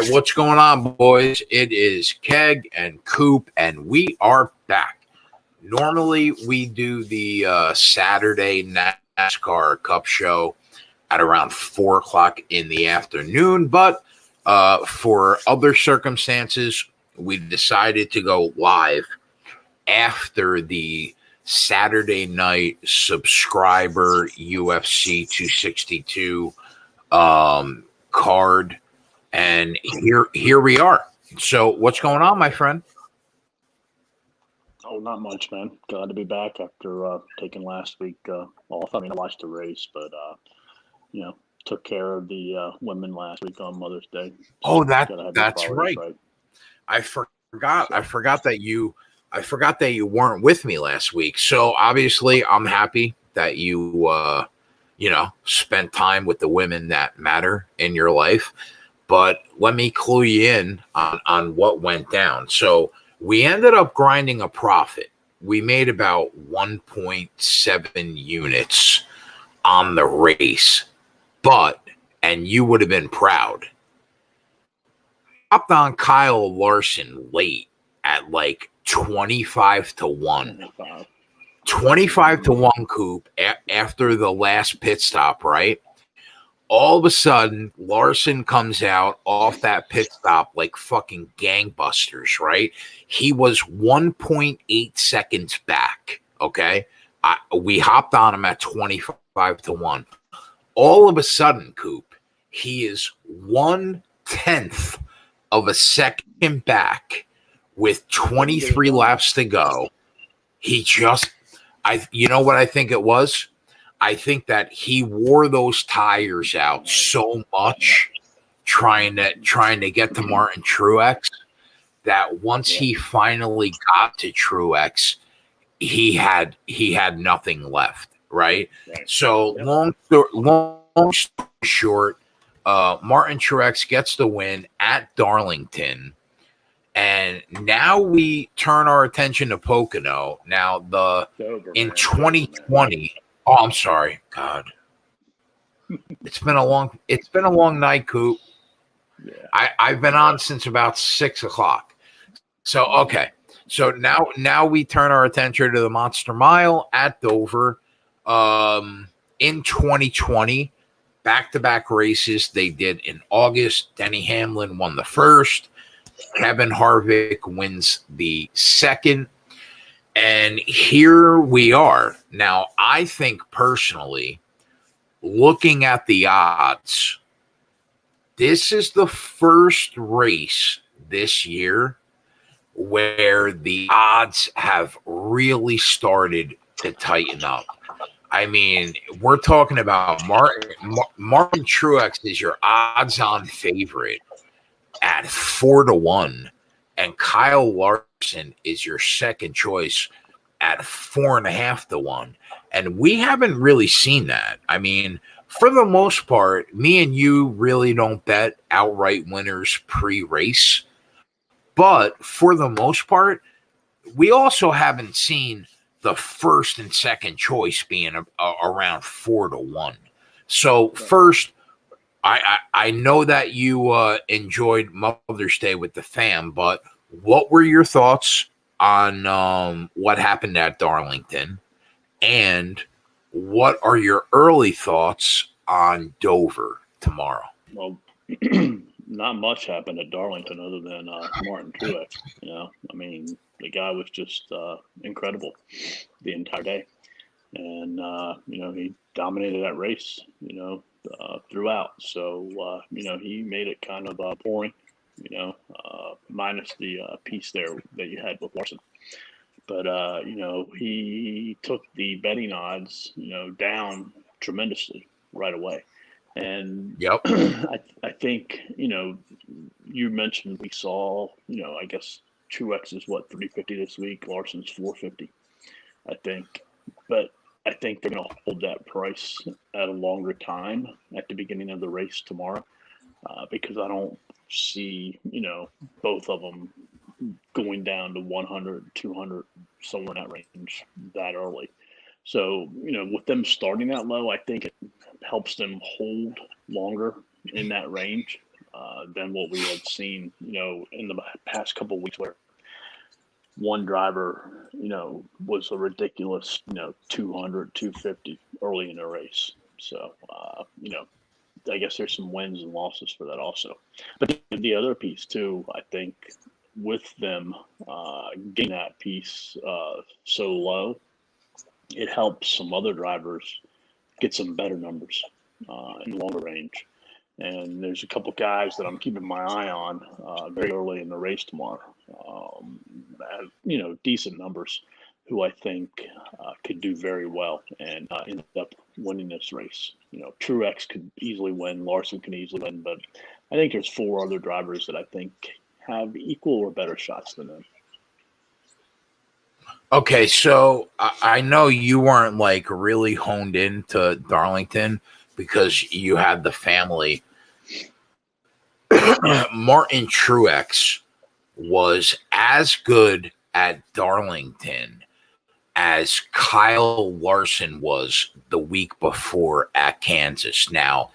right, what's going on, boys? It is Keg and Coop, and we are back. Normally, we do the Saturday NASCAR Cup show at around 4 o'clock in the afternoon, but for other circumstances, we decided to go live after the Saturday night subscriber UFC 262 card. And here we are. So what's going on, my friend? Oh, not much, man. Glad to be back after taking last week off. I mean, I watched the race, but took care of the women last week on Mother's Day. So that's right. I forgot. So, I forgot that you weren't with me last week. So obviously, I'm happy that you spent time with the women that matter in your life. But let me clue you in on what went down. So we ended up grinding a profit. We made about 1.7 units on the race. And you would have been proud, hopped on Kyle Larson late at like 25 to 1. 25 to 1, Coop, after the last pit stop, right? All of a sudden, Larson comes out off that pit stop like fucking gangbusters, right? He was 1.8 seconds back, okay? We hopped on him at 25 to 1. All of a sudden, Coop, he is 1/10 of a second back with 23 laps to go. You know what I think it was? I think that he wore those tires out so much trying to get to Martin Truex that once he finally got to Truex, he had nothing left, right? So long story short, Martin Truex gets the win at Darlington. And now we turn our attention to Pocono. Now in 2020. Oh, I'm sorry. God. It's been a long night, Coop. Yeah. I've been on since about 6 o'clock. So okay. So now we turn our attention to the Monster Mile at Dover. In 2020, back-to-back races they did in August. Denny Hamlin won the first. Kevin Harvick wins the second. And here we are. Now, I think personally, looking at the odds, this is the first race this year where the odds have really started to tighten up. I mean, we're talking about Martin Truex is your odds-on favorite at 4 to 1. And Kyle Larson is your second choice at 4.5 to 1. And we haven't really seen that. I mean, for the most part, me and you really don't bet outright winners pre-race. But for the most part, we also haven't seen the first and second choice being around 4 to 1. So first, I know that you enjoyed Mother's Day with the fam, but what were your thoughts on what happened at Darlington? And what are your early thoughts on Dover tomorrow? Well, not much happened at Darlington other than Martin Truex. I mean, the guy was just incredible the entire day. And, he dominated that race, throughout. So, he made it kind of boring, minus the piece there that you had with Larson. But, he took the betting odds, down tremendously right away. And yep. I think, you mentioned we saw, I guess Truex is 350 this week. Larson's 450, I think. But I think they're going to hold that price at a longer time at the beginning of the race tomorrow because I don't see, both of them going down to 100, 200, somewhere in that range that early. So, with them starting that low, I think it helps them hold longer in that range. than what we had seen, in the past couple of weeks, where one driver, was a ridiculous, 200, 250 early in the race. So, I guess there's some wins and losses for that also. But the other piece too, I think, with them getting that piece so low, it helps some other drivers get some better numbers in the longer range. And there's a couple guys that I'm keeping my eye on very early in the race tomorrow. Decent numbers, who I think could do very well and end up winning this race. Truex could easily win, Larson can easily win, but I think there's 4 other drivers that I think have equal or better shots than them. Okay, so I know you weren't like really honed into Darlington because you had the family. Martin Truex was as good at Darlington as Kyle Larson was the week before at Kansas. Now,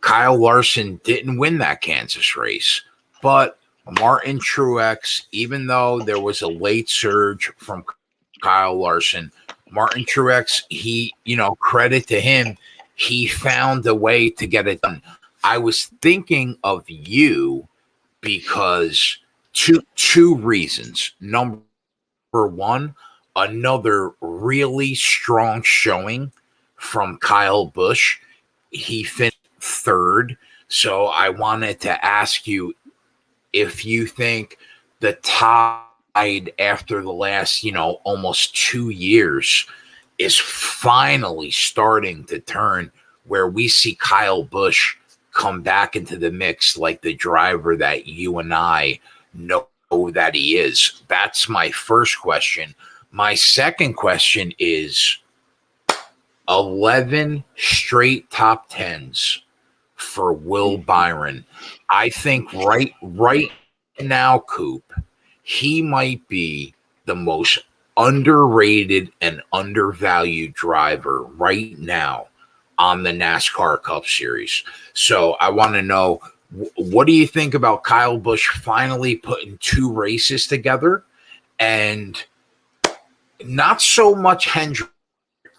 Kyle Larson didn't win that Kansas race, but Martin Truex, even though there was a late surge from Kyle Larson, Martin Truex, he, credit to him, he found a way to get it done. I was thinking of you because two reasons. Number one, another really strong showing from Kyle Busch. He finished 3rd. So I wanted to ask you if you think the tide after the last, almost 2 years is finally starting to turn, where we see Kyle Busch come back into the mix like the driver that you and I know that he is. That's my first question. My second question is 11 straight top 10s for Will Byron. I think right now, Coop, he might be the most underrated and undervalued driver right now on the NASCAR Cup Series. So I want to know, what do you think about Kyle Busch finally putting 2 races together? And not so much Hendrick.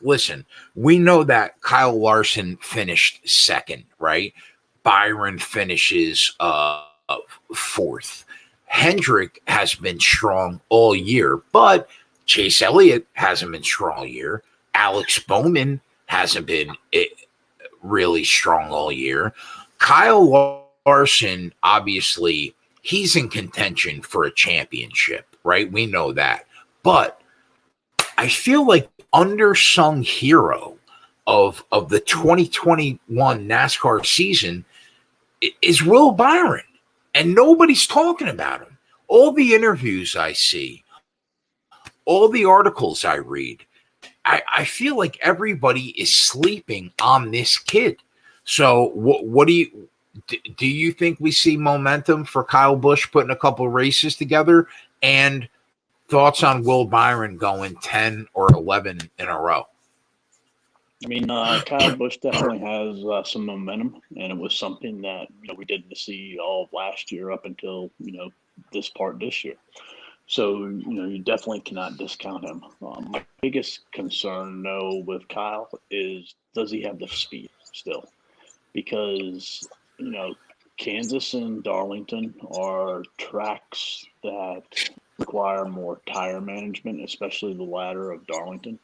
Listen, we know that Kyle Larson finished 2nd, right? Byron finishes 4th. Hendrick has been strong all year, but Chase Elliott hasn't been strong all year. Alex Bowman hasn't been really strong all year. Kyle Larson, obviously, he's in contention for a championship, right? We know that. But I feel like undersung hero of the 2021 NASCAR season is Will Byron, and nobody's talking about him. All the interviews I see, all the articles I read, I feel like everybody is sleeping on this kid. So what do you think we see momentum for Kyle Busch putting a couple races together, and thoughts on Will Byron going 10 or 11 in a row? I mean, Kyle Busch definitely has some momentum, and it was something that we didn't see all of last year up until this year. So you definitely cannot discount him. My biggest concern, though, with Kyle is, does he have the speed still? Because Kansas and Darlington are tracks that require more tire management, especially the latter of Darlington.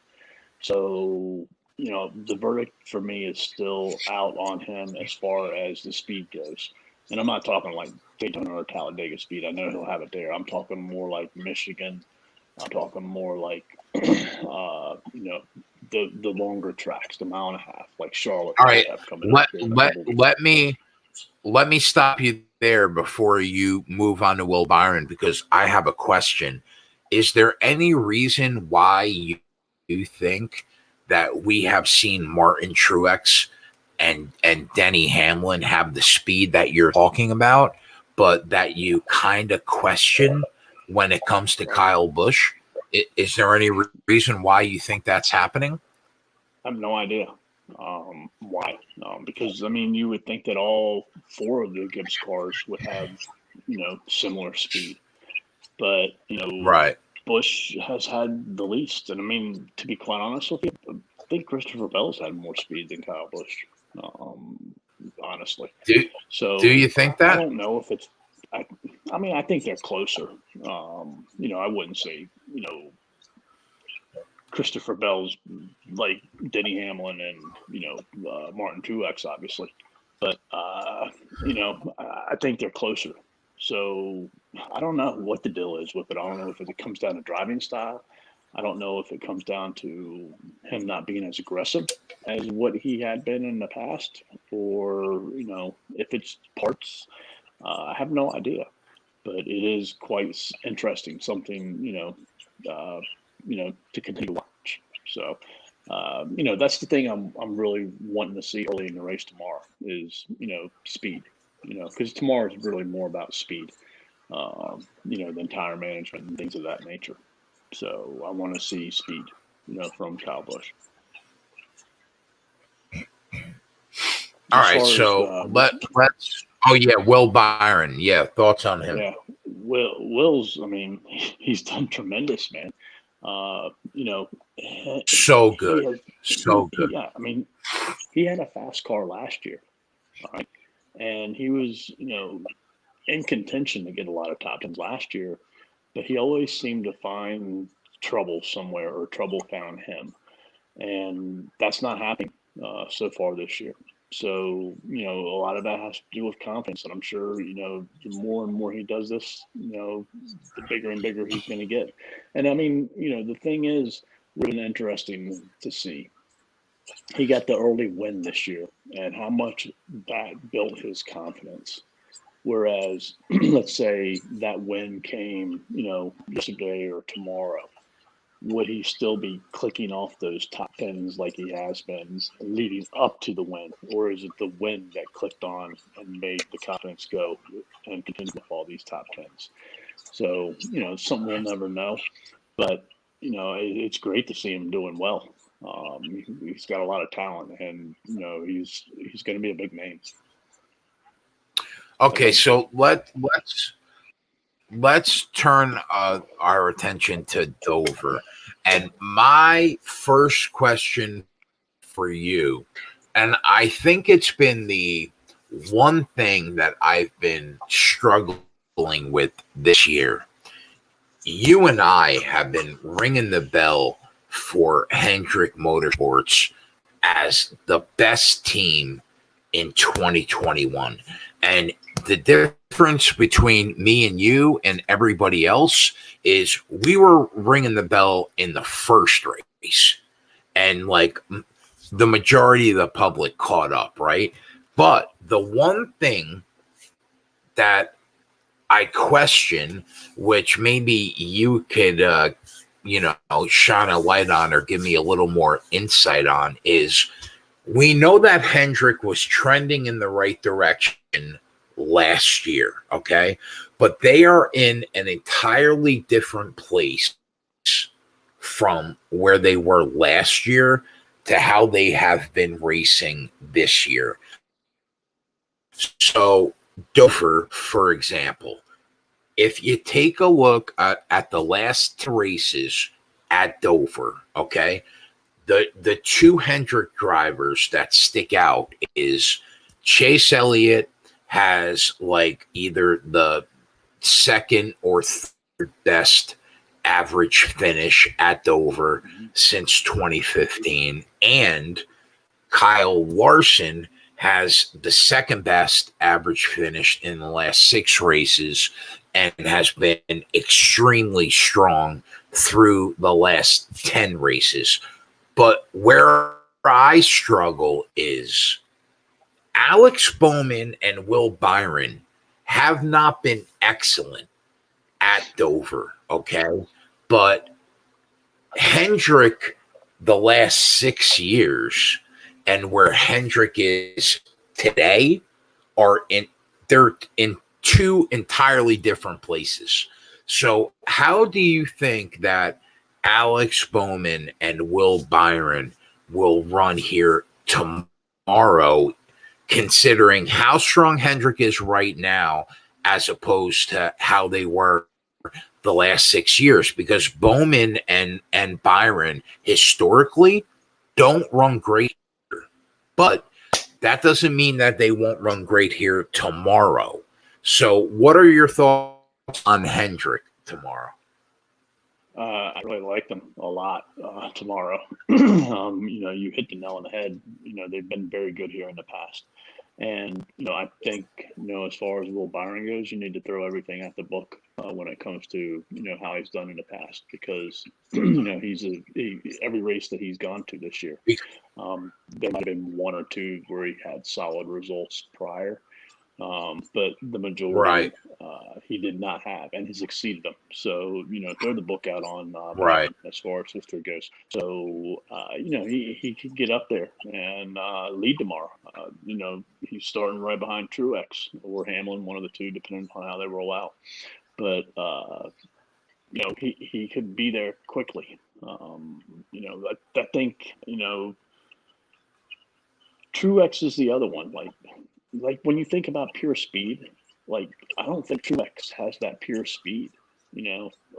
So the verdict for me is still out on him as far as the speed goes. And I'm not talking like Daytona or Talladega speed. I know he'll have it there. I'm talking more like Michigan. I'm talking more like, the longer tracks, the 1.5 miles, like Charlotte. All right, let me stop you there before you move on to Will Byron, because I have a question. Is there any reason why you think that we have seen Martin Truex and Denny Hamlin have the speed that you're talking about, but that you kind of question when it comes to Kyle Busch? Is there any reason why you think that's happening? I have no idea. Why? Because, I mean, you would think that all four of the Gibbs cars would have, similar speed. But, Right. Busch has had the least. And, I mean, to be quite honest with you, I think Christopher Bell's had more speed than Kyle Busch, honestly. So Do you think I that? don't know if it's – I mean, I think they're closer. I wouldn't say, Christopher Bell's like Denny Hamlin and Martin Truex, obviously, but I think they're closer. So I don't know what the deal is with it. I don't know if it comes down to driving style. I don't know if it comes down to him not being as aggressive as what he had been in the past, or if it's parts. I have no idea, but it is quite interesting. Something to continue to watch. So, that's the thing I'm really wanting to see early in the race tomorrow is, speed, because tomorrow is really more about speed, than tire management and things of that nature. So I want to see speed, from Kyle Busch. All right. So let's, Will Byron. Yeah. Thoughts on him? Yeah. Will's, I mean, he's done tremendous, man. So good. So good. Yeah, I mean, he had a fast car last year, right? And he was, in contention to get a lot of top tens last year, but he always seemed to find trouble somewhere, or trouble found him. And that's not happening so far this year. So, a lot of that has to do with confidence. And I'm sure, the more and more he does this, the bigger and bigger he's going to get. And I mean, the thing is, really interesting to see. He got the early win this year, and how much that built his confidence. Whereas, let's say that win came, yesterday or tomorrow, would he still be clicking off those top tens like he has been leading up to the win? Or is it the win that clicked on and made the confidence go and continue with all these top tens? So, something we'll never know. But, it's great to see him doing well. He's got a lot of talent, and, he's going to be a big name. Okay, so let's turn our attention to Dover. And my first question for you, and I think it's been the one thing that I've been struggling with this year. You and I have been ringing the bell for Hendrick Motorsports as the best team in 2021. And the difference between me and you and everybody else is we were ringing the bell in the first race, and like the majority of the public caught up, right? But the one thing that I question, which maybe you could shine a light on or give me a little more insight on, is we know that Hendrick was trending in the right direction last year, okay? But they are in an entirely different place from where they were last year to how they have been racing this year. So Dover, for example, if you take a look at the last two races at Dover, okay, the two Hendrick drivers that stick out is Chase Elliott has like either the second or third best average finish at Dover since 2015, and Kyle Larson has the second best average finish in the last 6 races and has been extremely strong through the last 10 races. But where I struggle is Alex Bowman and Will Byron have not been excellent at Dover, okay? But Hendrick, the last 6 years, and where Hendrick is today, they're in two entirely different places. So how do you think that Alex Bowman and Will Byron will run here tomorrow, considering how strong Hendrick is right now, as opposed to how they were the last 6 years, because Bowman and Byron historically don't run great here. But that doesn't mean that they won't run great here tomorrow. So what are your thoughts on Hendrick tomorrow? I really like them a lot tomorrow. You hit the nail on the head. They've been very good here in the past. And, I think, as far as Will Byron goes, you need to throw everything at the book when it comes to, how he's done in the past, because, every race that he's gone to this year, there might have been one or two where he had solid results prior. But the majority he did not have, and he's exceeded them. So, throw the book out on as far as history goes. So, he could get up there and lead tomorrow. He's starting right behind Truex or Hamlin, one of the two, depending on how they roll out. But, he could be there quickly. I think, Truex is the other one. Like when you think about pure speed, I don't think Truex has that pure speed,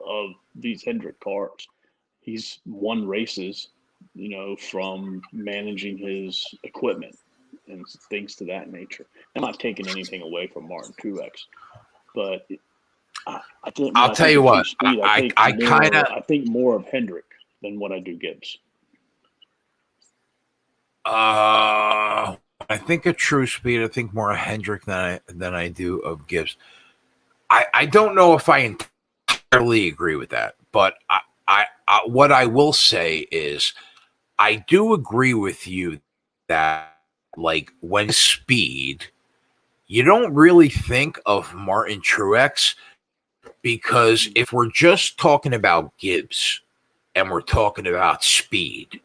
of these Hendrick cars. He's won races, from managing his equipment and things to that nature. I'm not taking anything away from Martin Truex, but I think I'll tell you what, speed, I think more of Hendrick than what I do Gibbs. I think of true speed. I think more of Hendrick than I do of Gibbs. I don't know if I entirely agree with that, but I what I will say is I do agree with you that when speed, you don't really think of Martin Truex, because if we're just talking about Gibbs and we're talking about speed,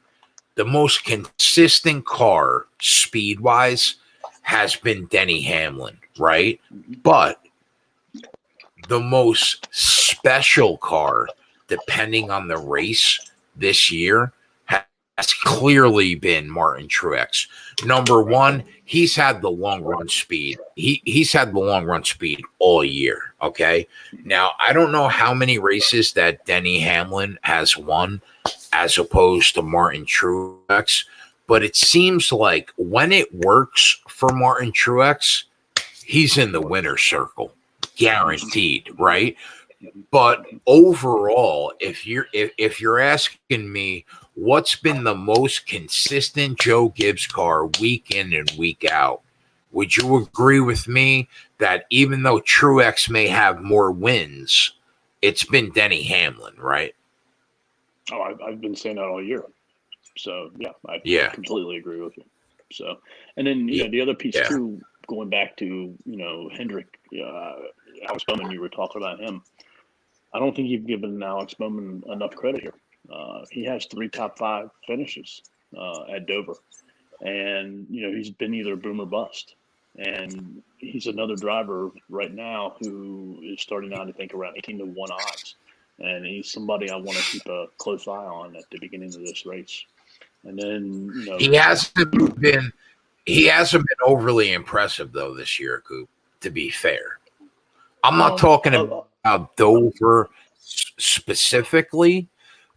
the most consistent car speed-wise has been Denny Hamlin, right? But the most special car, depending on the race this year, has clearly been Martin Truex. Number one, he's had the long run speed. He's had the long run speed all year, okay? Now, I don't know how many races that Denny Hamlin has won as opposed to Martin Truex, but it seems like when it works for Martin Truex, he's in the winner's circle, guaranteed, right? But overall, if you're asking me what's been the most consistent Joe Gibbs car week in and week out, would you agree with me that even though Truex may have more wins, it's been Denny Hamlin, right? Oh, I've been saying that all year. So, I completely agree with you. So, and then, the other piece too, going back to, Hendrick, Alex Bowman, you were talking about him. I don't think you've given Alex Bowman enough credit here. He has 3 top 5 finishes at Dover. And, he's been either boom or bust. And he's another driver right now who is starting out, I think, around 18-1 odds. And he's somebody I want to keep a close eye on at the beginning of this race. And then, he hasn't been overly impressive though this year, Coop. To be fair, I'm not talking about Dover specifically,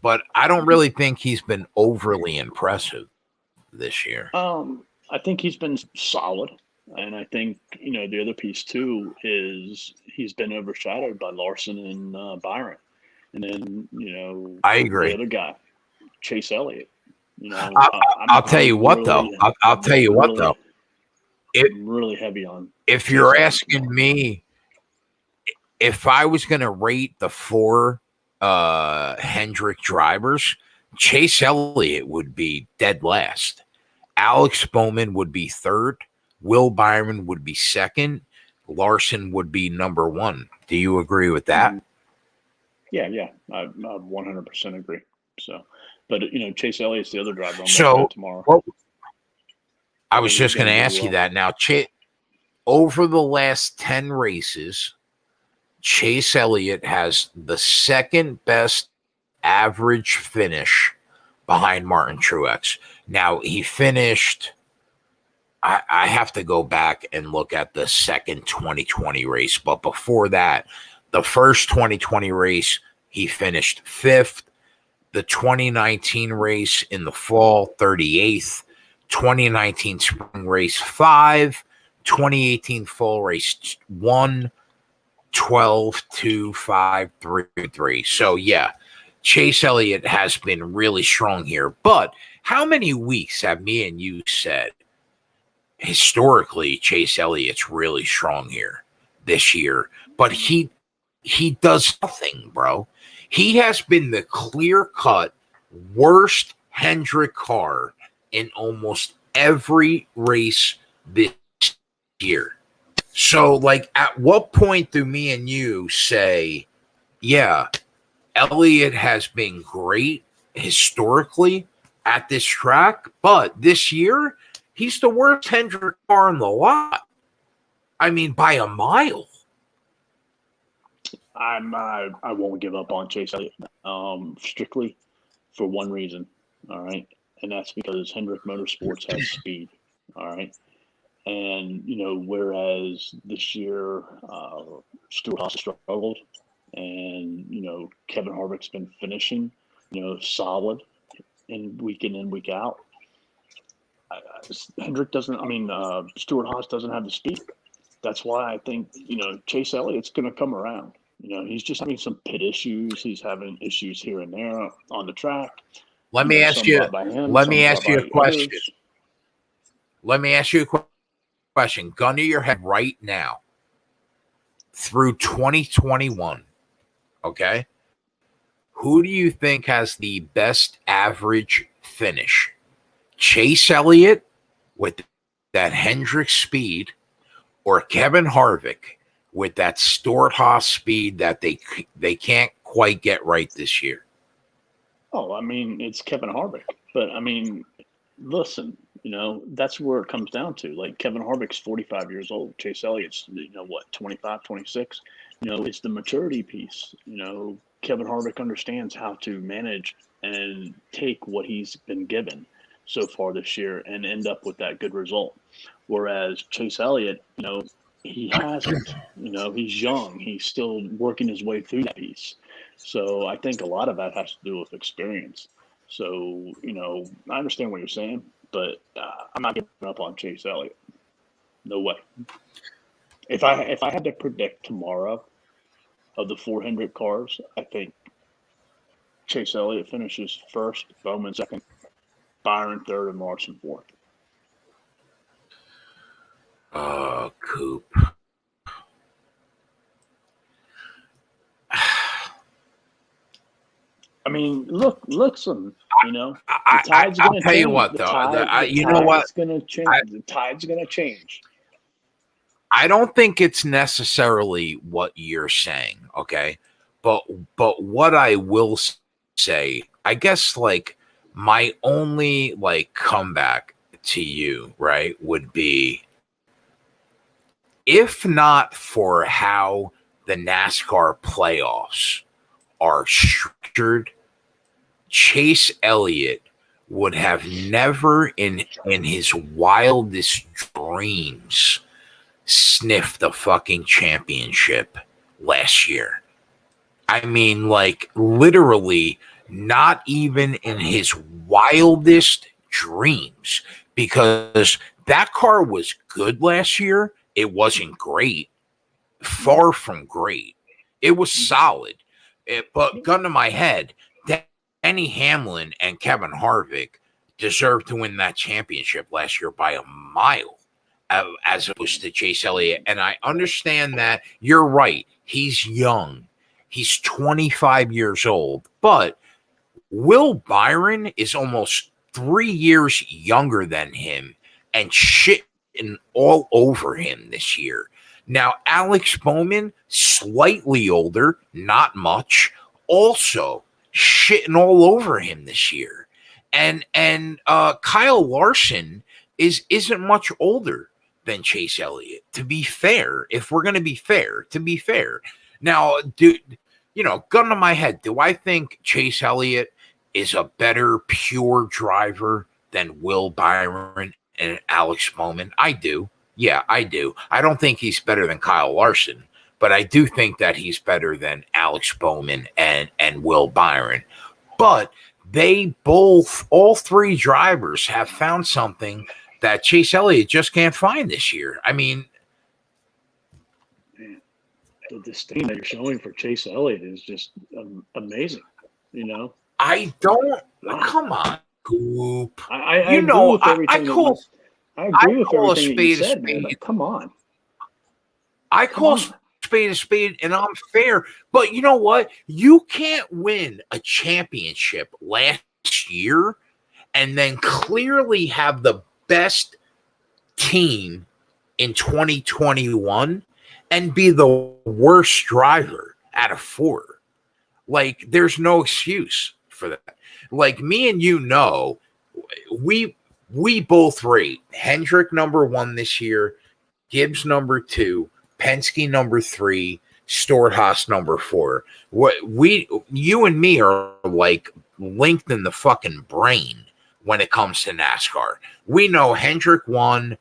but I don't really think he's been overly impressive this year. I think he's been solid. And I think, the other piece too is he's been overshadowed by Larson and Byron. And then, I agree. The other guy, Chase Elliott. I'll tell you what, though. I'll tell you what, though. I'm really heavy on. If you're asking me, if I was going to rate the 4 Hendrick drivers, Chase Elliott would be dead last. Alex Bowman would be 3rd. Will Byron would be 2nd. Larson would be number 1. Do you agree with that? Yeah, I 100% agree. So, but Chase Elliott's the other driver. I'm tomorrow. Well, I was just going to ask you that. Now, over the last 10 races, Chase Elliott has the 2nd best average finish behind Martin Truex. Now, he finished, I have to go back and look at the second 2020 race, but before that, the first 2020 race, he finished 5th. The 2019 race in the fall, 38th. 2019 spring race, 5. 2018 fall race, 1. 12, 2, 5, 3, 3. So, yeah, Chase Elliott has been really strong here. But how many weeks have me and you said, historically, Chase Elliott's really strong here this year? But he does nothing, bro. He has been the clear-cut worst Hendrick car in almost every race this year. So, like, at what point do me and you say, yeah, Elliott has been great historically at this track, but this year, he's the worst Hendrick car in the lot. I mean, by a mile. I won't give up on Chase Elliott strictly for one reason, all right? And that's because Hendrick Motorsports has speed, all right? And, whereas this year Stuart Haas struggled and, Kevin Harvick's been finishing, solid in week in and week out. Stuart Haas doesn't have the speed. That's why I think, Chase Elliott's going to come around. He's just having some pit issues. He's having issues here and there on the track. Let me ask you a question. Let me ask you a question. Gun to your head right now. Through 2021, okay? Who do you think has the best average finish? Chase Elliott with that Hendrick speed, or Kevin Harvick with that Stuart Haas speed that they can't quite get right this year? Oh, it's Kevin Harvick. But, listen, that's where it comes down to. Like, Kevin Harvick's 45 years old. Chase Elliott's, 25, 26? It's the maturity piece. Kevin Harvick understands how to manage and take what he's been given so far this year and end up with that good result. Whereas Chase Elliott, he hasn't. He's young. He's still working his way through that piece. So I think a lot of that has to do with experience. So, I understand what you're saying, but I'm not giving up on Chase Elliott. No way. If I had to predict tomorrow of the 400 cars, I think Chase Elliott finishes first, Bowman second, Byron third, and Larson fourth. Coop. Listen, the tide's going to change. I'll tell you what, though. You know what? The tide's going to change. I don't think it's necessarily what you're saying, okay? But what I will say, I guess, like, my only, like, comeback to you, right, would be, if not for how the NASCAR playoffs are structured, Chase Elliott would have never in his wildest dreams sniffed the fucking championship last year. I mean, like, literally not even in his wildest dreams, because that car was good last year. It wasn't great. Far from great. It was solid. But gun to my head, Denny Hamlin and Kevin Harvick deserved to win that championship last year by a mile, as opposed to Chase Elliott. And I understand that you're right. He's young. He's 25 years old. But Will Byron is almost 3 years younger than him and shitting all over him this year. Now, Alex Bowman, slightly older, not much, also shitting all over him this year. And Kyle Larson isn't much older than Chase Elliott, to be fair, if we're going to be fair, Now, gun to my head, do I think Chase Elliott is a better pure driver than Will Byron and Alex Bowman? I do. Yeah, I do. I don't think he's better than Kyle Larson, but I do think that he's better than Alex Bowman and Will Byron. But they both, all three drivers, have found something that Chase Elliott just can't find this year. I mean, the disdain that you're showing for Chase Elliott is just amazing. I don't. Come on, Coop. I agree with everything. I agree with everything that you said, man. But come on. I call spade a spade, and I'm fair. But you know what? You can't win a championship last year and then clearly have the best team in 2021 and be the worst driver out of four. Like, there's no excuse for that. Like, me and we both rate Hendrick number 1 this year, Gibbs number 2, Penske number 3, Stewart-Haas number 4. You and me are like linked in the fucking brain when it comes to NASCAR. We know Hendrick 1,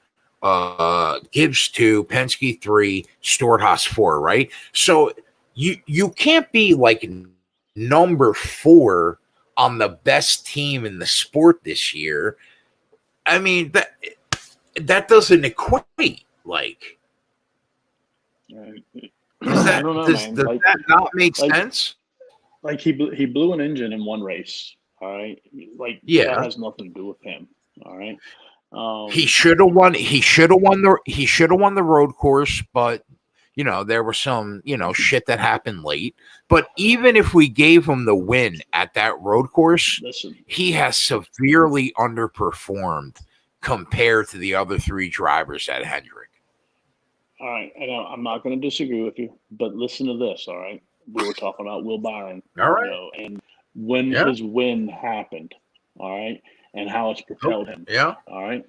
Gibbs 2, Penske 3, Stewart-Haas 4, right? So you can't be like number 4 on the best team in the sport this year. I mean, that doesn't equate. Like, does that not make sense? Like, he blew an engine in one race. All right, like, that has nothing to do with him. All right, he should have won. He should have won the road course, but there was some shit that happened late. But even if we gave him the win at that road course, he has severely underperformed compared to the other 3 drivers at Hendrick. All right, I'm not going to disagree with you, but listen to this. All right, we were talking about Will Byron. All right, and when his win happened. All right, and how it's propelled him. Yeah. All right,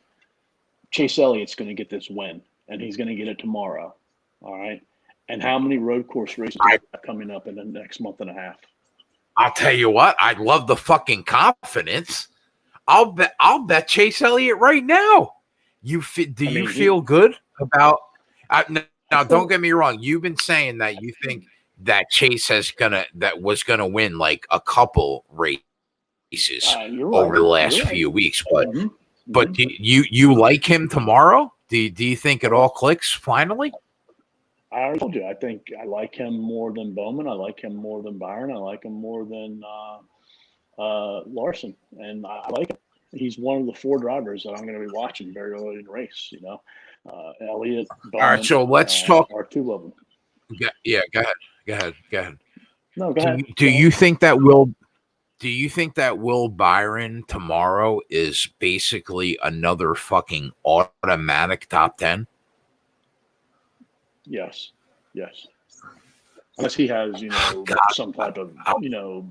Chase Elliott's going to get this win, and he's going to get it tomorrow. All right. And how many road course races are coming up in the next month and a half? I'll tell you what, I love the fucking confidence. I'll bet Chase Elliott right now. Do you feel good about now, don't get me wrong. You've been saying that you think that Chase was gonna win like a couple races over the last few weeks, but do you like him tomorrow? Do you think it all clicks finally? I already told you. I think I like him more than Bowman. I like him more than Byron. I like him more than Larson. And I like him. He's one of the 4 drivers that I'm going to be watching very early in the race. Elliott, Bowman. All right, so let's talk. Are 2 of them. Yeah, go ahead. No, go ahead. Do you think that Will Byron tomorrow is basically another fucking automatic top 10? Yes. Unless he has, some type of,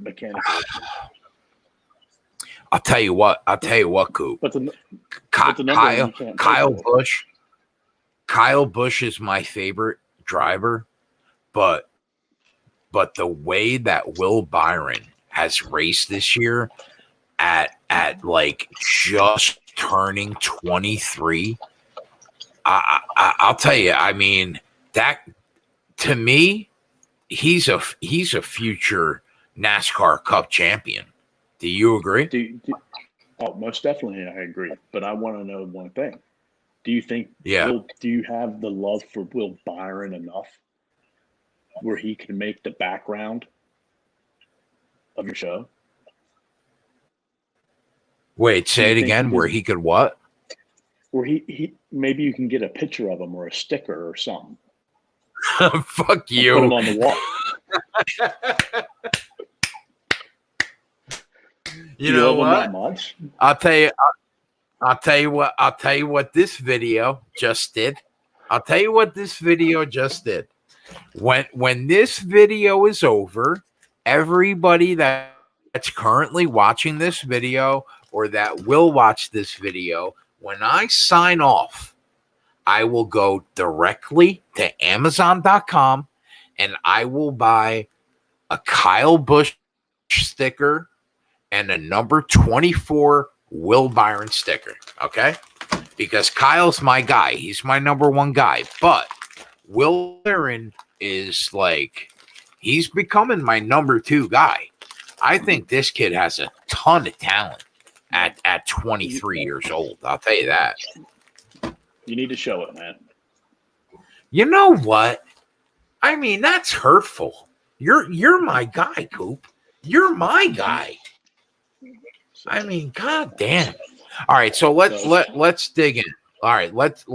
mechanical issue. I'll tell you what, Coop. But Kyle Busch is my favorite driver, but the way that Will Byron has raced this year at like just turning 23, I'll tell you, I mean, that to me, he's a future NASCAR Cup champion. Do you agree? Most definitely, I agree. But I want to know one thing: do you think? Yeah. Do you have the love for Will Byron enough where he can make the background of your show? Wait, say it again. Where he could what? Where he maybe you can get a picture of him or a sticker or something. Fuck you. Put him on the wall. You know what? Much? I'll tell you what this video just did. When this video is over, everybody that's currently watching this video or that will watch this video, when I sign off, I will go directly to Amazon.com and I will buy a Kyle Busch sticker and a number 24 Will Byron sticker. Okay. Because Kyle's my guy. He's my number one guy. But Will Byron is like, he's becoming my number two guy. I think this kid has a ton of talent at 23 years old. I'll tell you that. You need to show it, man. You know what? I mean, that's hurtful. You're my guy, Coop. You're my guy. I mean, god damn. All right, so let's dig in. All right, let's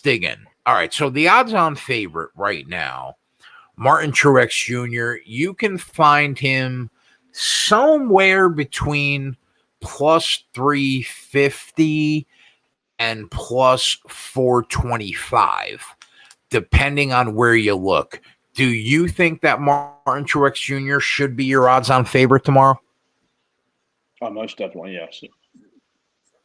dig in. All right, so the odds-on favorite right now, Martin Truex Jr., you can find him somewhere between plus 350 and plus 425, depending on where you look. Do you think that Martin Truex Jr. should be your odds-on favorite tomorrow? Oh, most definitely, yes.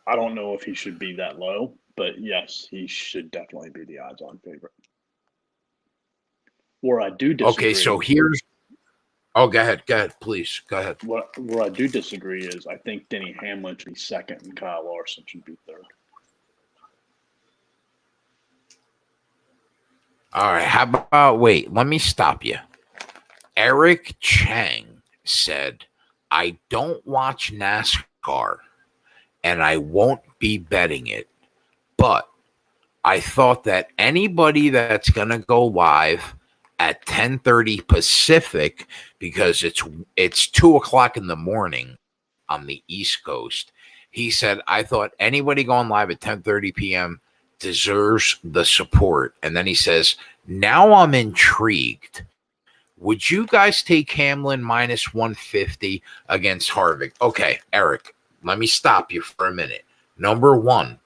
I don't know if he should be that low, but yes, he should definitely be the odds-on favorite. Where I do disagree. Okay, so here's. Oh, go ahead, please, go ahead. Where I do disagree is I think Denny Hamlin should be second and Kyle Larson should be third. All right, how about, wait, let me stop you. Eric Chang said, I don't watch NASCAR and I won't be betting it, but I thought that anybody that's going to go live at 10:30 Pacific, because it's 2:00 in the morning on the East Coast, he said, I thought anybody going live at 10:30 p.m. deserves the support. And then he says, now I'm intrigued. Would you guys take Hamlin minus 150 against Harvick? Okay, Eric, let me stop you for a minute. Number one,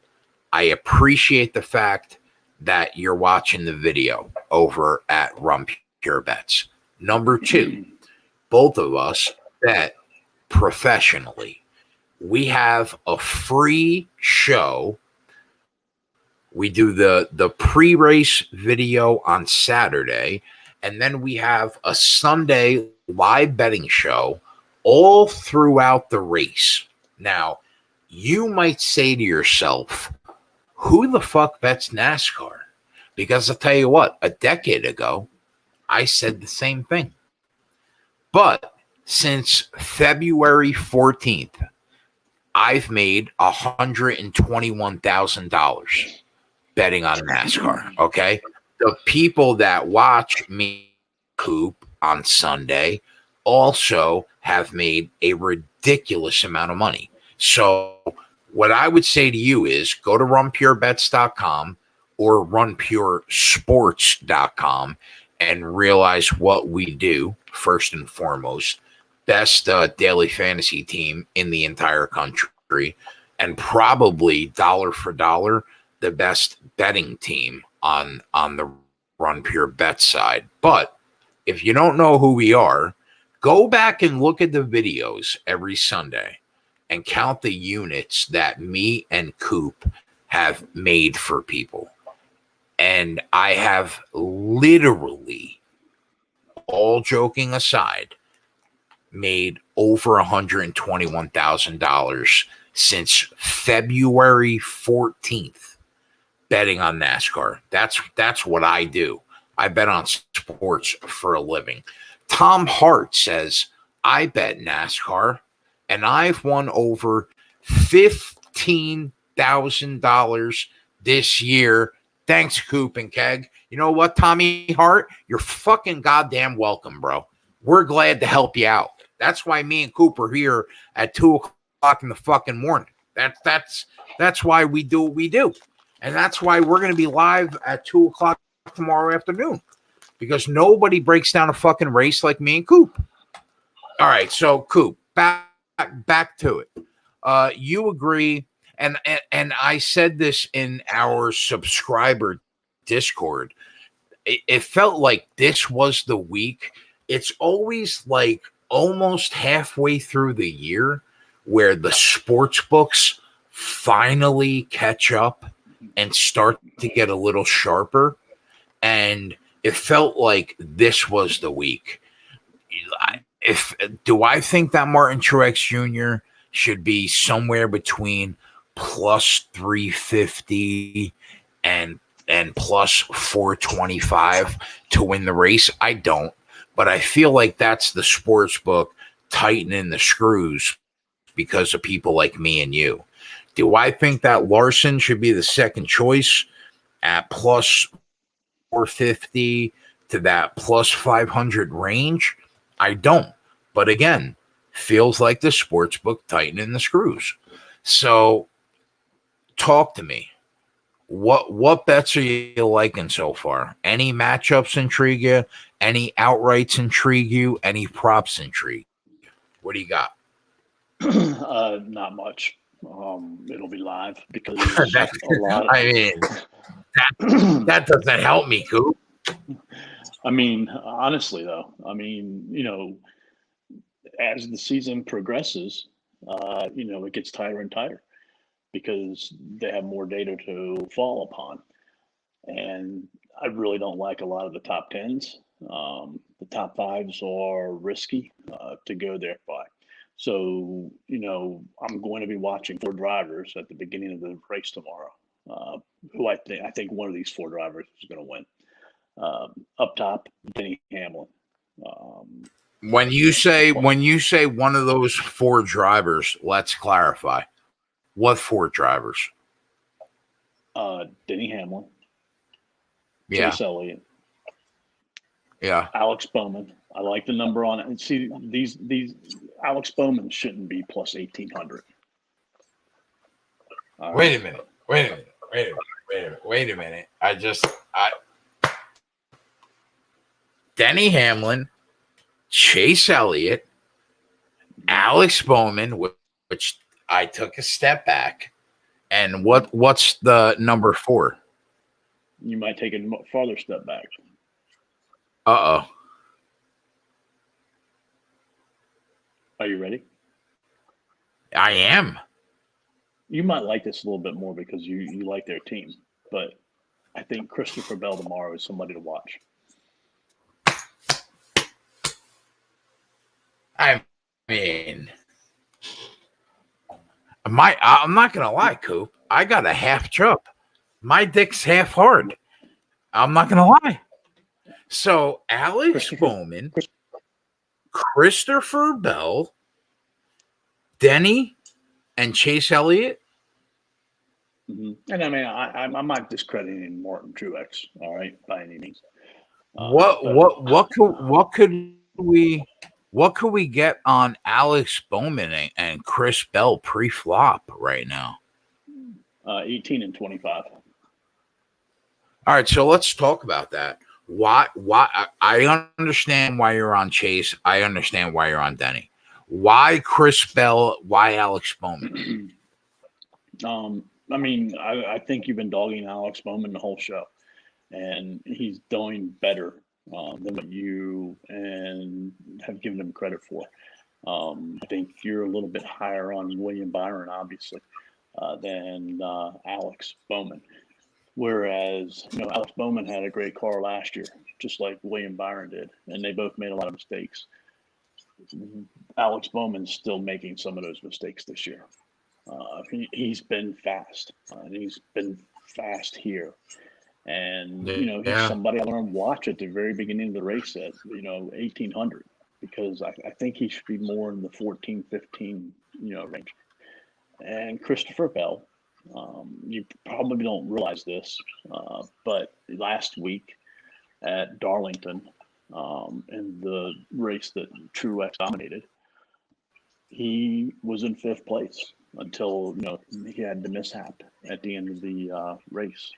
I appreciate the fact that you're watching the video over at Rum Pure Bets. Number two, both of us bet professionally. We have a free show. We do the pre-race video on Saturday, and then we have a Sunday live betting show all throughout the race. Now, you might say to yourself, who the fuck bets NASCAR? Because I'll tell you what, a decade ago, I said the same thing. But since February 14th, I've made $121,000 betting on NASCAR, okay? The people that watch me, Coop, on Sunday also have made a ridiculous amount of money. So what I would say to you is go to runpurebets.com or runpuresports.com and realize what we do, first and foremost. Best daily fantasy team in the entire country, and probably dollar for dollar the best betting team on the Run Pure Bet side. But if you don't know who we are, go back and look at the videos every Sunday and count the units that me and Coop have made for people. And I have literally, all joking aside, made over $121,000 since February 14th betting on NASCAR. That's what I do. I bet on sports for a living. Tom Hart says, I bet NASCAR and I've won over $15,000 this year. Thanks, Coop and Keg. You know what, Tommy Hart? You're fucking goddamn welcome, bro. We're glad to help you out. That's why me and Coop are here at 2:00 in the fucking morning. That's why we do what we do. And that's why we're going to be live at 2:00 tomorrow afternoon, because nobody breaks down a fucking race like me and Coop. All right, so Coop, back to it. You agree, and I said this in our subscriber Discord. It felt like this was the week. It's always like almost halfway through the year where the sports books finally catch up and start to get a little sharper. And it felt like this was the week. Do I think that Martin Truex Jr. should be somewhere between plus 350 and plus 425 to win the race? I don't, but I feel like that's the sports book tightening the screws because of people like me and you. Do I think that Larson should be the second choice at plus 450 to that plus 500 range? I don't. But again, feels like the sports book tightening the screws. So talk to me. What bets are you liking so far? Any matchups intrigue you? Any outrights intrigue you? Any props intrigue? What do you got? Not much. It'll be live because that, a lot. I mean, that doesn't help me, Coop. I mean, honestly, though, as the season progresses, it gets tighter and tighter because they have more data to fall upon. And I really don't like a lot of the top tens. The top fives are risky to go there by. So, I'm going to be watching 4 drivers at the beginning of the race tomorrow. Who I think one of these 4 drivers is going to win. Up top, Denny Hamlin. When you say one of those 4 drivers, let's clarify. What 4 drivers? Denny Hamlin. Yeah. Chase Elliott. Yeah. Alex Bowman. I like the number on it. And see, these Alex Bowman shouldn't be plus 1,800. Wait a minute. Denny Hamlin, Chase Elliott, Alex Bowman, which I took a step back. And what's the number 4? You might take a farther step back. Uh-oh. Are you ready? I am. You might like this a little bit more because you like their team, but I think Christopher Bell tomorrow is somebody to watch. I mean, I'm not gonna lie, Coop. I got a half chub. My dick's half hard. I'm not gonna lie. So Alex Bowman, Christopher Bell, Denny, and Chase Elliott. Mm-hmm. And I mean, I'm not discrediting Martin Truex, all right, by any means. What could we get on Alex Bowman and Chris Bell pre-flop right now? 18 and 25. All right, so let's talk about that. Why? I understand why you're on Chase. I understand why you're on Denny. Why Chris Bell? Why Alex Bowman? I mean, I think you've been dogging Alex Bowman the whole show, and he's doing better than what you and have given him credit for. I think you're a little bit higher on William Byron, obviously, than Alex Bowman. Whereas, Alex Bowman had a great car last year, just like William Byron did, and they both made a lot of mistakes. Alex Bowman's still making some of those mistakes this year. He's been fast, and he's been fast here. And, he's somebody I learned to watch at the very beginning of the race at, 1,800, because I think he should be more in the 14, 15, range. And Christopher Bell, you probably don't realize this, but last week at Darlington, in the race that Truex dominated, he was in 5th place until he had the mishap at the end of the race.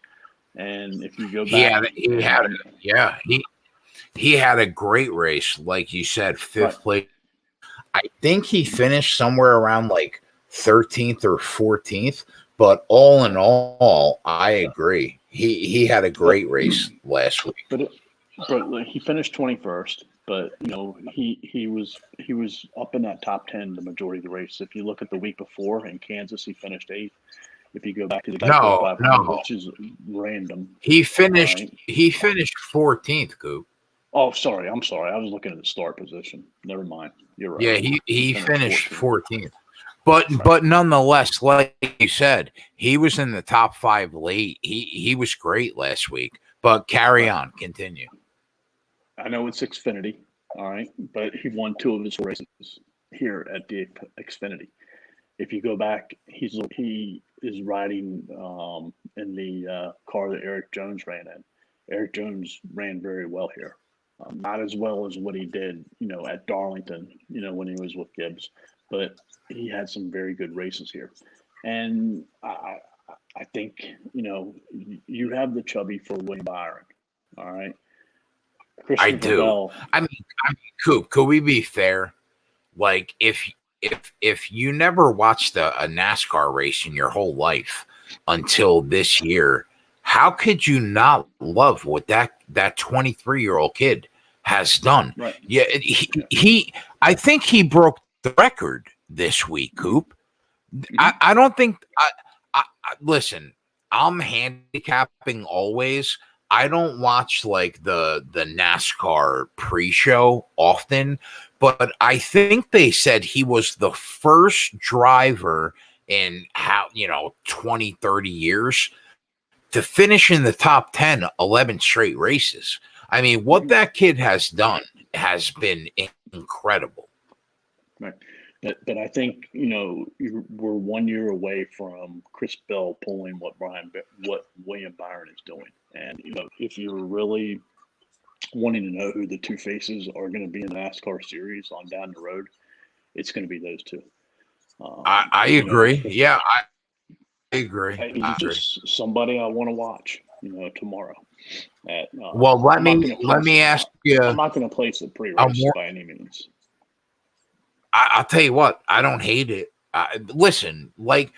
And if you go back, he had a great race, like you said, 5th place. I think he finished somewhere around like 13th or 14th. But all in all, I agree. He had a great race last week. But he finished 21st. But he was up in that top 10 the majority of the race. If you look at the week before in Kansas, he finished 8th. If you go back to the no, which is random. He finished 14th, Coop. Oh, sorry. I'm sorry. I was looking at the start position. Never mind. You're right. Yeah, he finished 14th. 14th. But nonetheless, like you said, he was in the top 5 late. He was great last week. But carry on, continue. I know it's Xfinity, all right, but he won 2 of his races here at the Xfinity. If you go back, he is riding in the car that Eric Jones ran in. Eric Jones ran very well here, not as well as what he did, at Darlington, when he was with Gibbs, but he had some very good races here, and I think you have the chubby for William Byron, all right. I Christopher do. Bell. I mean, Coop, could we be fair? Like, if you never watched a NASCAR race in your whole life until this year, how could you not love what that 23-year-old kid has done? Right. Yeah, he I think he broke the record this week, Coop. I don't think listen, I'm handicapping always. I don't watch like the NASCAR pre-show often, but I think they said he was the first driver in 20, 30 years to finish in the top 10 11 straight races. I mean, what that kid has done has been incredible. Right. But I think we're 1 year away from Chris Bell pulling what William Byron is doing, and if you're really wanting to know who the two faces are going to be in the NASCAR series on down the road, it's going to be those two. I agree. Yeah, I agree. He's just somebody I want to watch. Tomorrow. Well, let me ask you. I'm not going to place a pre-race by any means. I'll tell you what, I don't hate it. Listen, like,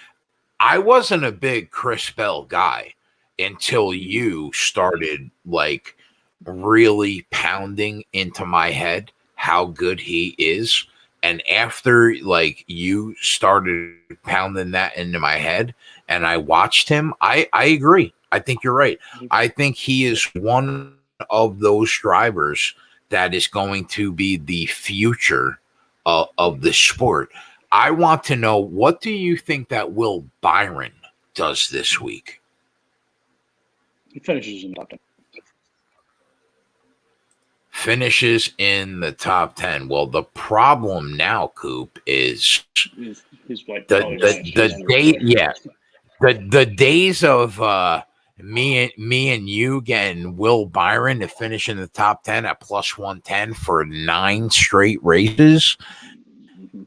I wasn't a big Chris Bell guy until you started like really pounding into my head how good he is. And after like you started pounding that into my head and I watched him, I agree. I think you're right. I think he is one of those drivers that is going to be the future of the sport. I want to know, what do you think that Will Byron does this week? He finishes in the top 10. Finishes in the top 10. Well, the problem now, Coop, is he's like the day. Yeah, the days of me and you getting Will Byron to finish in the top 10 at plus 110 for 9 straight races.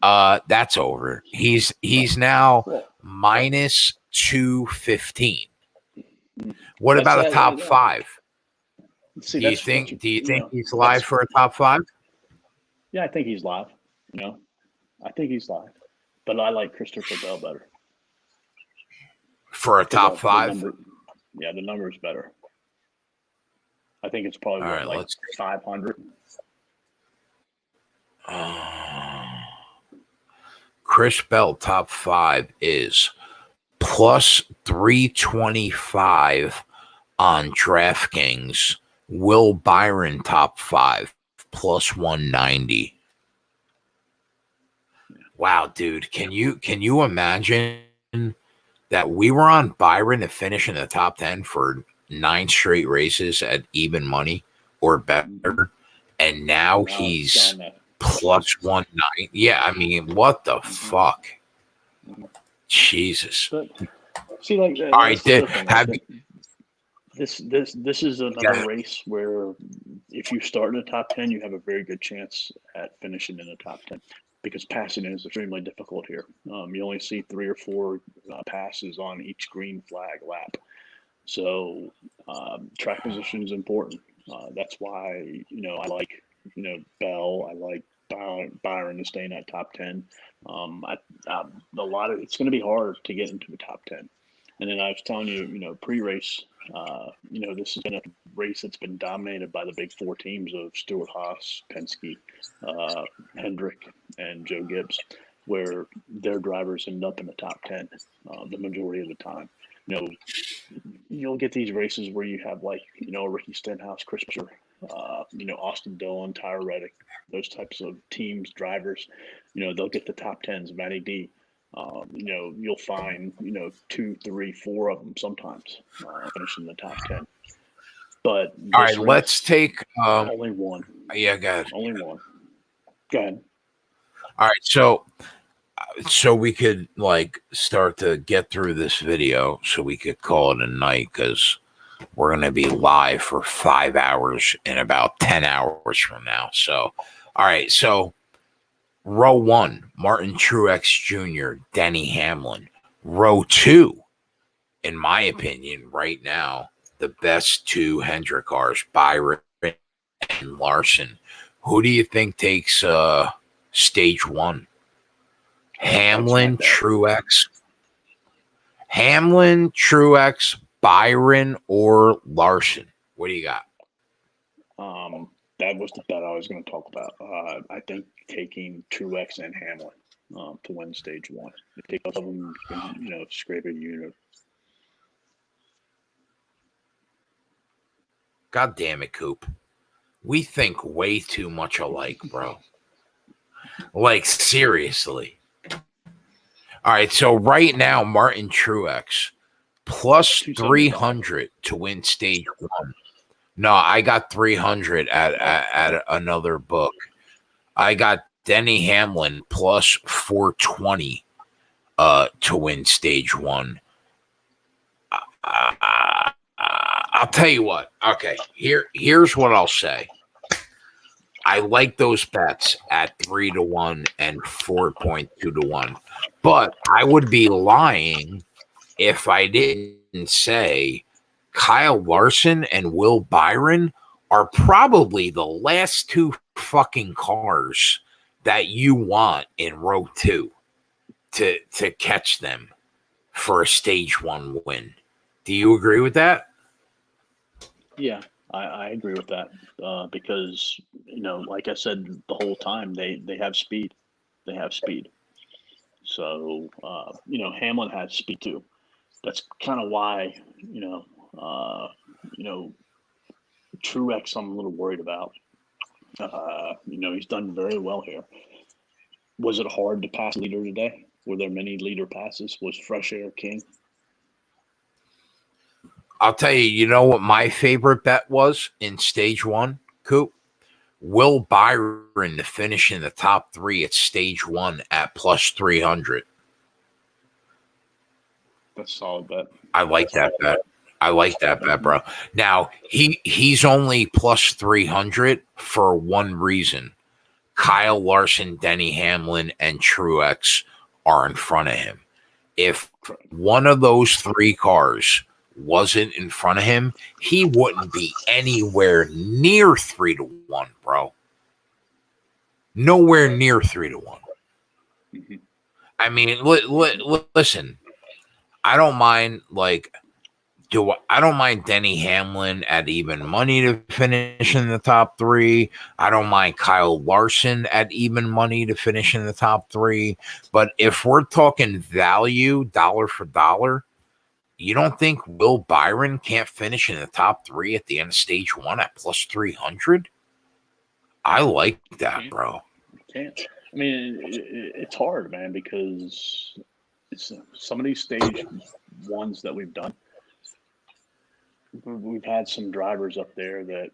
That's over. He's now minus 215. What about a top 5? See, do you think he's live for a top 5? Yeah, I think he's live. I think he's live, but I like Christopher Bell better for a top 5. The number is better. I think it's probably like 500. Chris Bell top 5 is plus 325 on DraftKings. Will Byron top 5 plus 190. Wow, dude, can you imagine that we were on Byron to finish in the top 10 for 9 straight races at even money or better, and now he's plus 190. Yeah, I mean, what the fuck? Jesus. But see, like, all right, this is another race where if you start in the top 10, you have a very good chance at finishing in the top 10 because passing is extremely difficult here. You only see 3 or 4 passes on each green flag lap. So track position is important. That's why, I like, Bell. I like Byron to stay in that top 10. It's going to be hard to get into the top 10. And then I was telling you, pre-race, this has been a race that's been dominated by the big 4 teams of Stewart-Haas, Penske, Hendrick, and Joe Gibbs, where their drivers end up in the top 10 the majority of the time. You'll get these races where you have like, Ricky Stenhouse, Chris Buescher, Austin Dillon, Tyler Reddick, those types of teams, drivers, they'll get the top tens, Matty D. You'll find, 2, 3, 4 of them sometimes finishing the top 10. But all right, let's take only one. Yeah, go ahead. Only one. Go ahead. All right, so we could start to get through this video so we could call it a night, because we're going to be live for 5 hours in about 10 hours from now. So, all right, so row 1, Martin Truex Jr., Denny Hamlin. Row 2, in my opinion, right now, the best 2 Hendrick cars, Byron and Larson. Who do you think takes stage 1? Hamlin, Truex, Byron, or Larson? What do you got? That was the bet I was going to talk about. I think taking Truex and Hamlin to win stage 1. If they both of them, scrape a unit. God damn it, Coop. We think way too much alike, bro. Seriously. All right, so right now, Martin Truex plus 300 to win stage 1. No, I got 300 at another book. I got Denny Hamlin plus 420 to win stage 1. I'll tell you what. Okay, here's what I'll say. I like those bets at 3-1 and 4.2 to 1. But I would be lying if I didn't say Kyle Larson and Will Byron are probably the last 2 fucking cars that you want in row 2 to catch them for a stage 1 win. Do you agree with that? Yeah, I agree with that because, like I said the whole time, they have speed. They have speed. So, Hamlin has speed too. That's kind of why, Truex I'm a little worried about. He's done very well here. Was it hard to pass leader today? Were there many leader passes? Was fresh air king? I'll tell you, you know what my favorite bet was in stage 1, Coop? Will Byron to finish in the top 3 at stage 1 at plus 300. That's a solid bet. I like that bet. I like that bet, bro. Now, he's only plus 300 for one reason. Kyle Larson, Denny Hamlin, and Truex are in front of him. If one of those 3 cars wasn't in front of him, he wouldn't be anywhere near 3-1, bro. Nowhere near 3-1. Mm-hmm. I mean, listen, I don't mind I don't mind Denny Hamlin at even money to finish in the top 3. I don't mind Kyle Larson at even money to finish in the top 3. But if we're talking value, dollar for dollar, you don't think Will Byron can't finish in the top 3 at the end of stage 1 at plus 300? I like that, bro. Can't. I mean, it's hard, man, because some of these stage 1s that we've done, we've had some drivers up there that,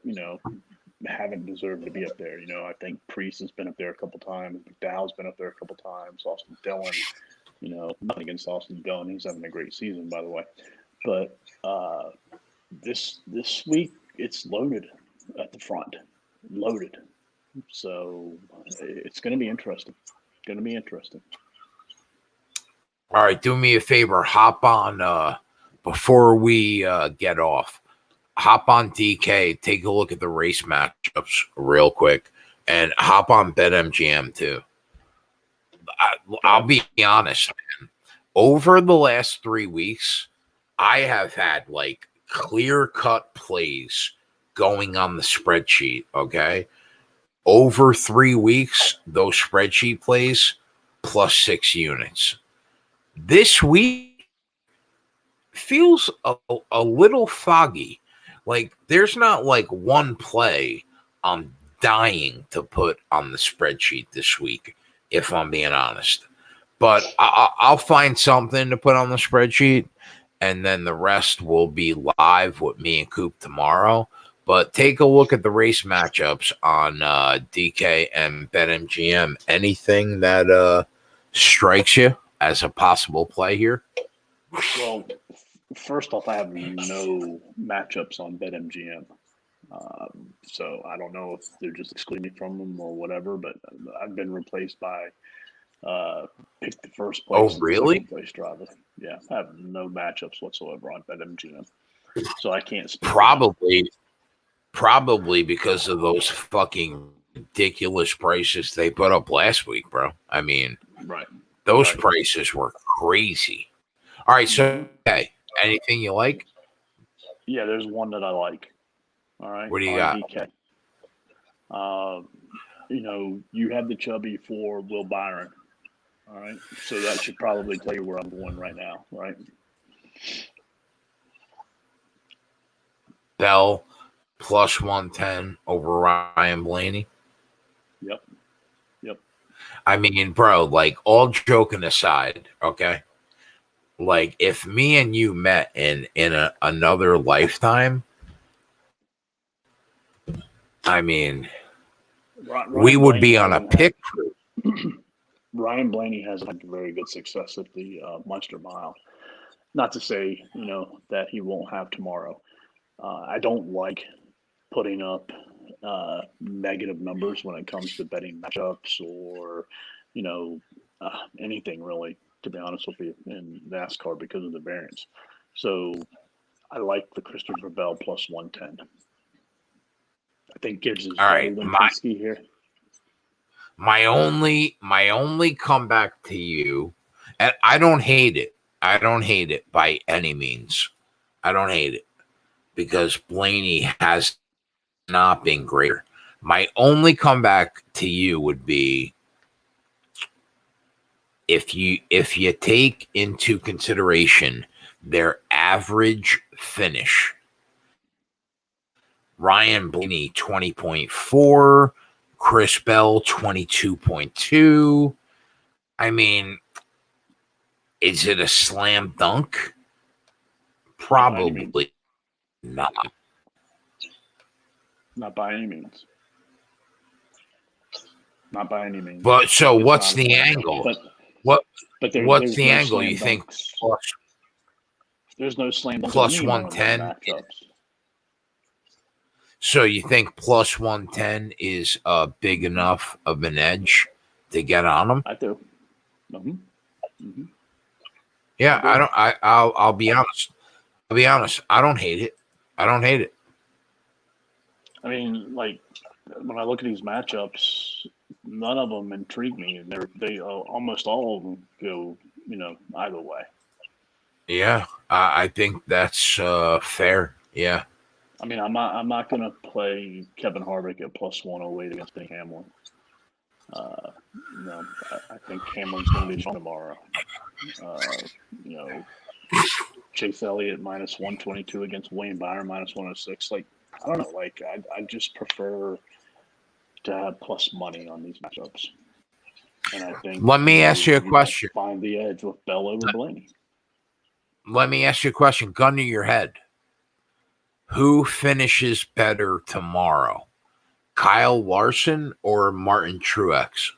haven't deserved to be up there. I think Priest has been up there a couple times. McDowell's been up there a couple times. Austin Dillon, nothing against Austin Dillon. He's having a great season, by the way. But this week, it's loaded at the front. Loaded. So it's going to be interesting. All right, do me a favor. Hop on before we get off. Hop on DK. Take a look at the race matchups real quick, and hop on BetMGM too. I'll be honest, man. Over the last 3 weeks, I have had clear-cut plays going on the spreadsheet. Okay. Over 3 weeks, those spreadsheet plays plus 6 units. This week feels a little foggy. Like, there's not like one play I'm dying to put on the spreadsheet this week, if I'm being honest. But I'll find something to put on the spreadsheet, and then the rest will be live with me and Coop tomorrow. But take a look at the race matchups on DK and BetMGM. Anything that strikes you as a possible play here? Well, first off, I have no matchups on BetMGM. So I don't know if they're just excluding me from them or whatever, but I've been replaced by pick the first place and really? second place driver. Yeah, I have no matchups whatsoever on BetMGM. So I can't speak. Probably because of those fucking ridiculous prices they put up last week, bro. I mean, right. Those prices were crazy. All right, so okay, anything you like? Yeah, there's one that I like. All right. What do you got? DK. You had the chubby for Will Byron. All right. So that should probably tell you where I'm going right now, right? Bell plus 110 over Ryan Blaney. Yep. I mean, bro, like, all joking aside, okay? Like, if me and you met in another lifetime, I mean, we would be on a pick crew. Ryan Blaney has had very good success at the Munster Mile. Not to say, that he won't have tomorrow. I don't like putting up negative numbers when it comes to betting matchups or, anything really, to be honest with you, in NASCAR because of the variance. So I like the Christopher Bell plus 110. I think Gibbs is better than Penske here. My only comeback to you, and I don't hate it. I don't hate it by any means. I don't hate it because Blaney has not been greater. My only comeback to you would be if you take into consideration their average finish. Ryan Blaney 20.4, Chris Bell 22.2. I mean, is it a slam dunk? Probably not. Not by any means. Not by any means. But so what's the angle? What's the angle you think? There's no slam dunk plus 110. So you think plus 110 is big enough of an edge to get on them? I do. Mm-hmm. Yeah, I'll be honest. I don't hate it. I mean, like, when I look at these matchups, none of them intrigue me. They almost all of them go, either way. Yeah, I think that's fair. Yeah. I mean, I'm not going to play Kevin Harvick at plus 108 against Denny Hamlin. I think Hamlin's going to be strong tomorrow. Chase Elliott minus 122 against Wayne Byron minus 106. Like, I don't know. Like, I just prefer to have plus money on these matchups. And I think. Let me ask you a question. Find the edge with Bell over Blaney. Let me ask you a question. Gun to your head. Who finishes better tomorrow? Kyle Larson or Martin Truex?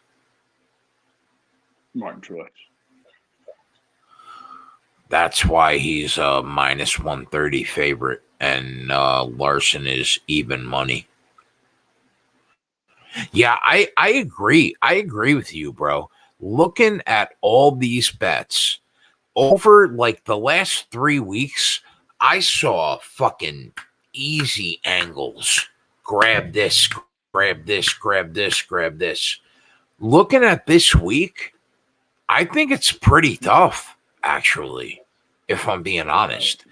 Martin Truex. That's why he's a minus 130 favorite, and Larson is even money. Yeah, I agree. I agree with you, bro. Looking at all these bets over like the last 3 weeks, I saw fucking easy angles. Grab this, grab this, grab this, grab this. Looking at this week, I think it's pretty tough, actually, if I'm being honest.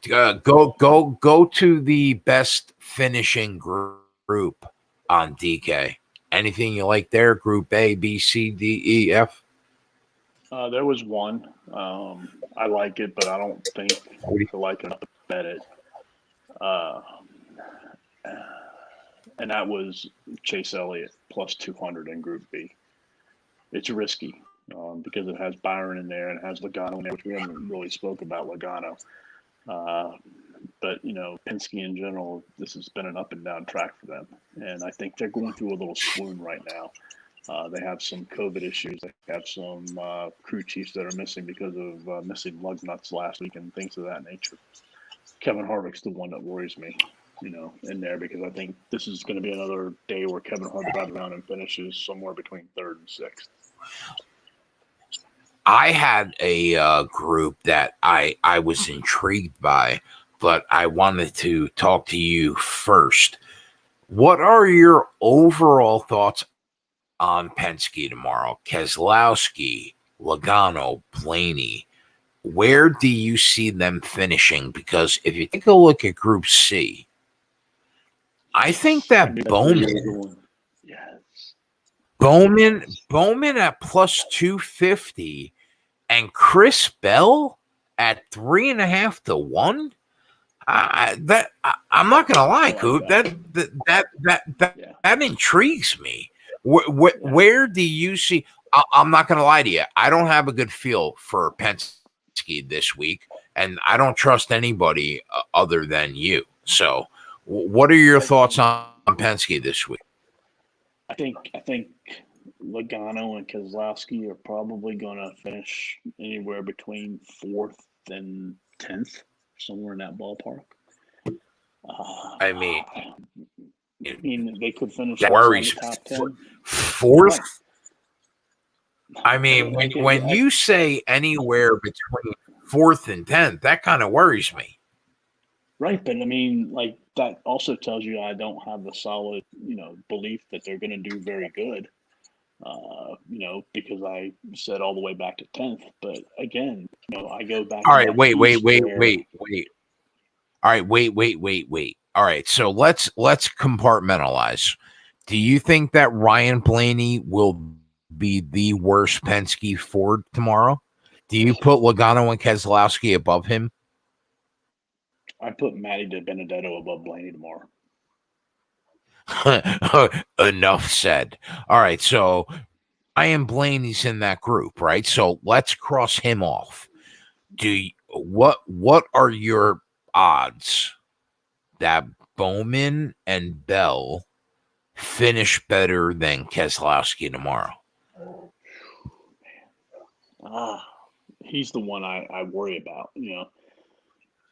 Go to the best finishing group on DK. Anything you like there? Group A, B, C, D, E, F? There was one. I like it, but I don't think I like enough to bet it. and that was Chase Elliott plus 200 in Group B. It's risky because it has Byron in there and it has Logano in there, which we haven't really spoke about Logano. But, Penske in general, this has been an up and down track for them. And I think they're going through a little swoon right now. They have some COVID issues. They have some crew chiefs that are missing because of missing lug nuts last week and things of that nature. Kevin Harvick's the one that worries me, in there because I think this is going to be another day where Kevin Harvick rides around and finishes somewhere between 3rd and 6th. I had a group that I was intrigued by, but I wanted to talk to you first. What are your overall thoughts on Penske tomorrow? Keselowski, Logano, Blaney. Where do you see them finishing? Because if you take a look at Group C, I think that Bowman at plus 250 and Chris Bell at 3.5 to 1. I'm not gonna lie, Coop. That intrigues me. Where do you see? I'm not gonna lie to you. I don't have a good feel for Penske this week, and I don't trust anybody other than you. So, what are your thoughts on Penske this week? I think Logano and Keselowski are probably going to finish anywhere between 4th and 10th, somewhere in that ballpark. I mean, they could finish worries the top 10. 4th. I mean, when you say anywhere between 4th and 10th, that kind of worries me. Right, but I mean, that also tells you I don't have a solid, belief that they're going to do very good. Because I said all the way back to 10th. But again, I go back. All right, wait. All right, wait. All right, so let's compartmentalize. Do you think that Ryan Blaney will be the worst Penske Ford tomorrow? Do you put Logano and Keselowski above him? I put Matty DiBenedetto above Blaney tomorrow. Enough said. All right, so Ryan Blaney's in that group, right? So let's cross him off. What are your odds that Bowman and Bell finish better than Keselowski tomorrow? He's the one I worry about.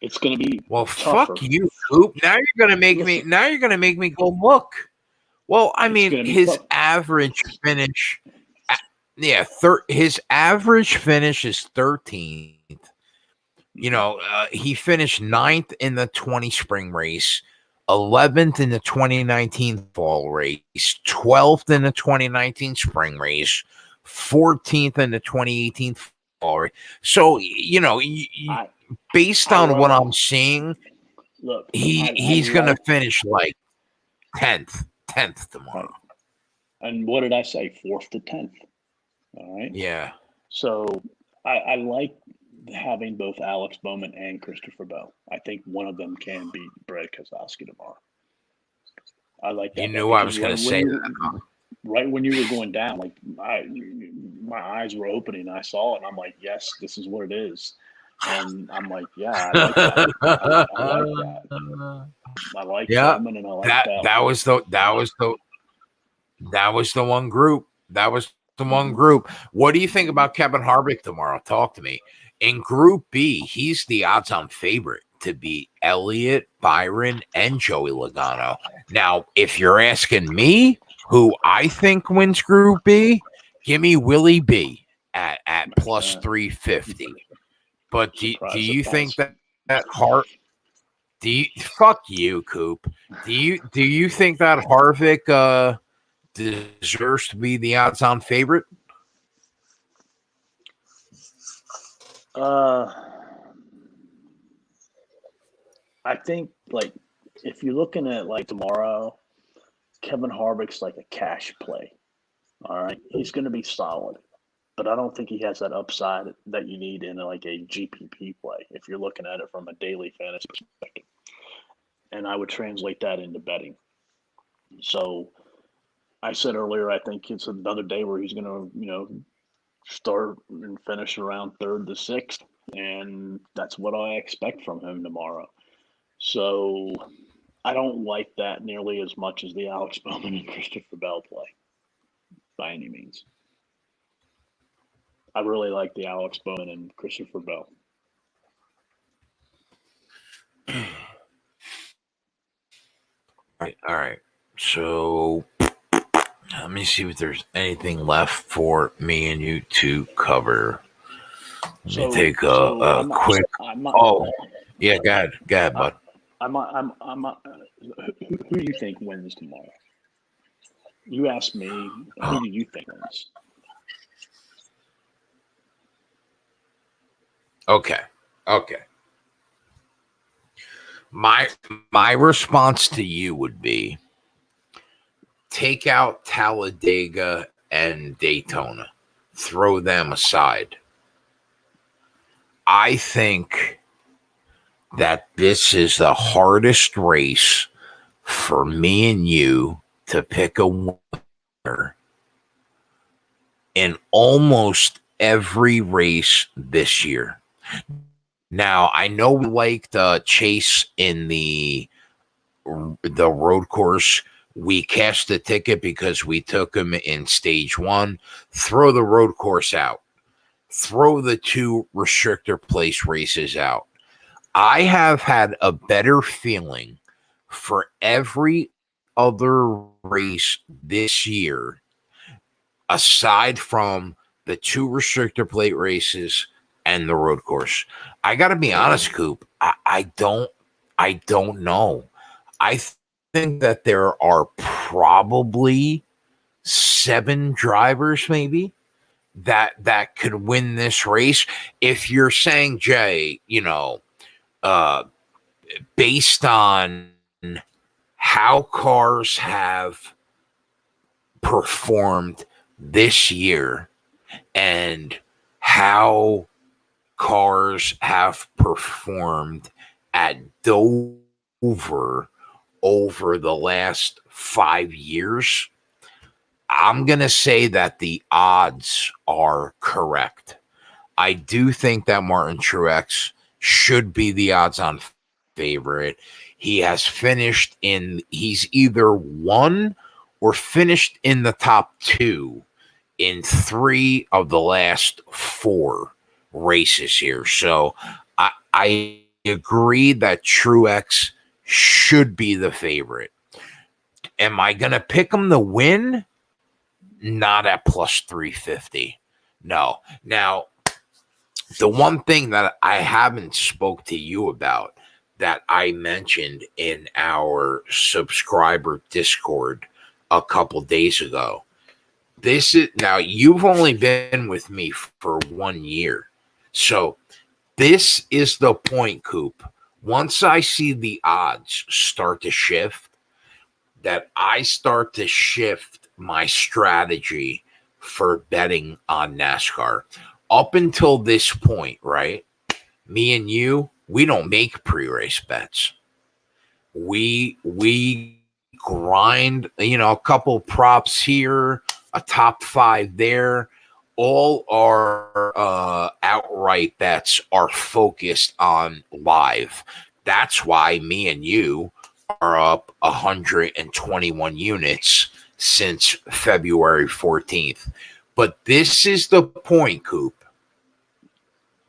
It's going to be tougher. Fuck you, Coop. Now you're going to make me. Now you're going to make me go look. Well, I mean, his average finish. Yeah, his average finish is 13th. He finished 9th in the 20 spring race, 11th in the 2019 fall race, 12th in the 2019 spring race, 14th in the 2018 fall race. So, based on what I'm seeing, he's going to finish like 10th tomorrow. And what did I say? 4th to 10th. All right. Yeah. So I like having both Alex Bowman and Christopher Bell. I think one of them can beat Brad Keselowski tomorrow. I like that. You knew I was going to say that. Right when you were going down, my eyes were opening. And I saw it, and I'm like, yes, this is what it is. And I'm like, yeah, I like that. I like that. I like Bowman, and I like Bell. That was the one group. That was the one group. What do you think about Kevin Harvick tomorrow? Talk to me. In Group B, he's the odds-on favorite to beat Elliott, Byron, and Joey Logano. Now, if you're asking me who I think wins Group B, give me Willie B at plus 350. But do you think that Hart? Fuck you, Coop? Do you think that Harvick deserves to be the odds-on favorite? I think if you're looking at tomorrow, Kevin Harvick's like a cash play. All right, he's going to be solid, but I don't think he has that upside that you need in a GPP play if you're looking at it from a daily fantasy perspective. and I would translate that into betting. So I said earlier, I think it's another day where he's going to, start and finish around third to sixth, and that's what I expect from him tomorrow. So I don't like that nearly as much as the Alex Bowman and Christopher Bell play by any means. I really like the Alex Bowman and Christopher Bell. All right. So let me see if there's anything left for me and you to cover. Let me take a quick. Yeah, go ahead, bud. Who do you think wins tomorrow? You asked me. Who do you think wins? Okay. My response to you would be take out Talladega and Daytona. Throw them aside. I think that this is the hardest race for me and you to pick a winner in almost every race this year. Now, I know we like the Chase in the road course. We cashed the ticket because we took him in stage 1. Throw the road course out. Throw the 2 restrictor place races out. I have had a better feeling for every other race this year, aside from the 2 restrictor plate races and the road course. I got to be honest, Coop. I don't know. I think that there are probably 7 drivers, maybe, that could win this race. If you're saying, Jay, based on how cars have performed this year and how cars have performed at Dover over the last 5 years, I'm going to say that the odds are correct. I do think that Martin Truex should be the odds-on favorite. He's either won or finished in the top 2 in 3 of the last 4 races here. So I agree that Truex should be the favorite. Am I going to pick him to win? Not at plus 350. No. Now, the one thing that I haven't spoke to you about that I mentioned in our subscriber Discord a couple days ago. This is now you've only been with me for 1 year. So this is the point, Coop. Once I see the odds start to shift, that I start to shift my strategy for betting on NASCAR. Up until this point, right? Me and you, we don't make pre-race bets. We grind, a couple props here, a top 5 there. All our outright bets are focused on live. That's why me and you are up 121 units since February 14th. But this is the point, Coop,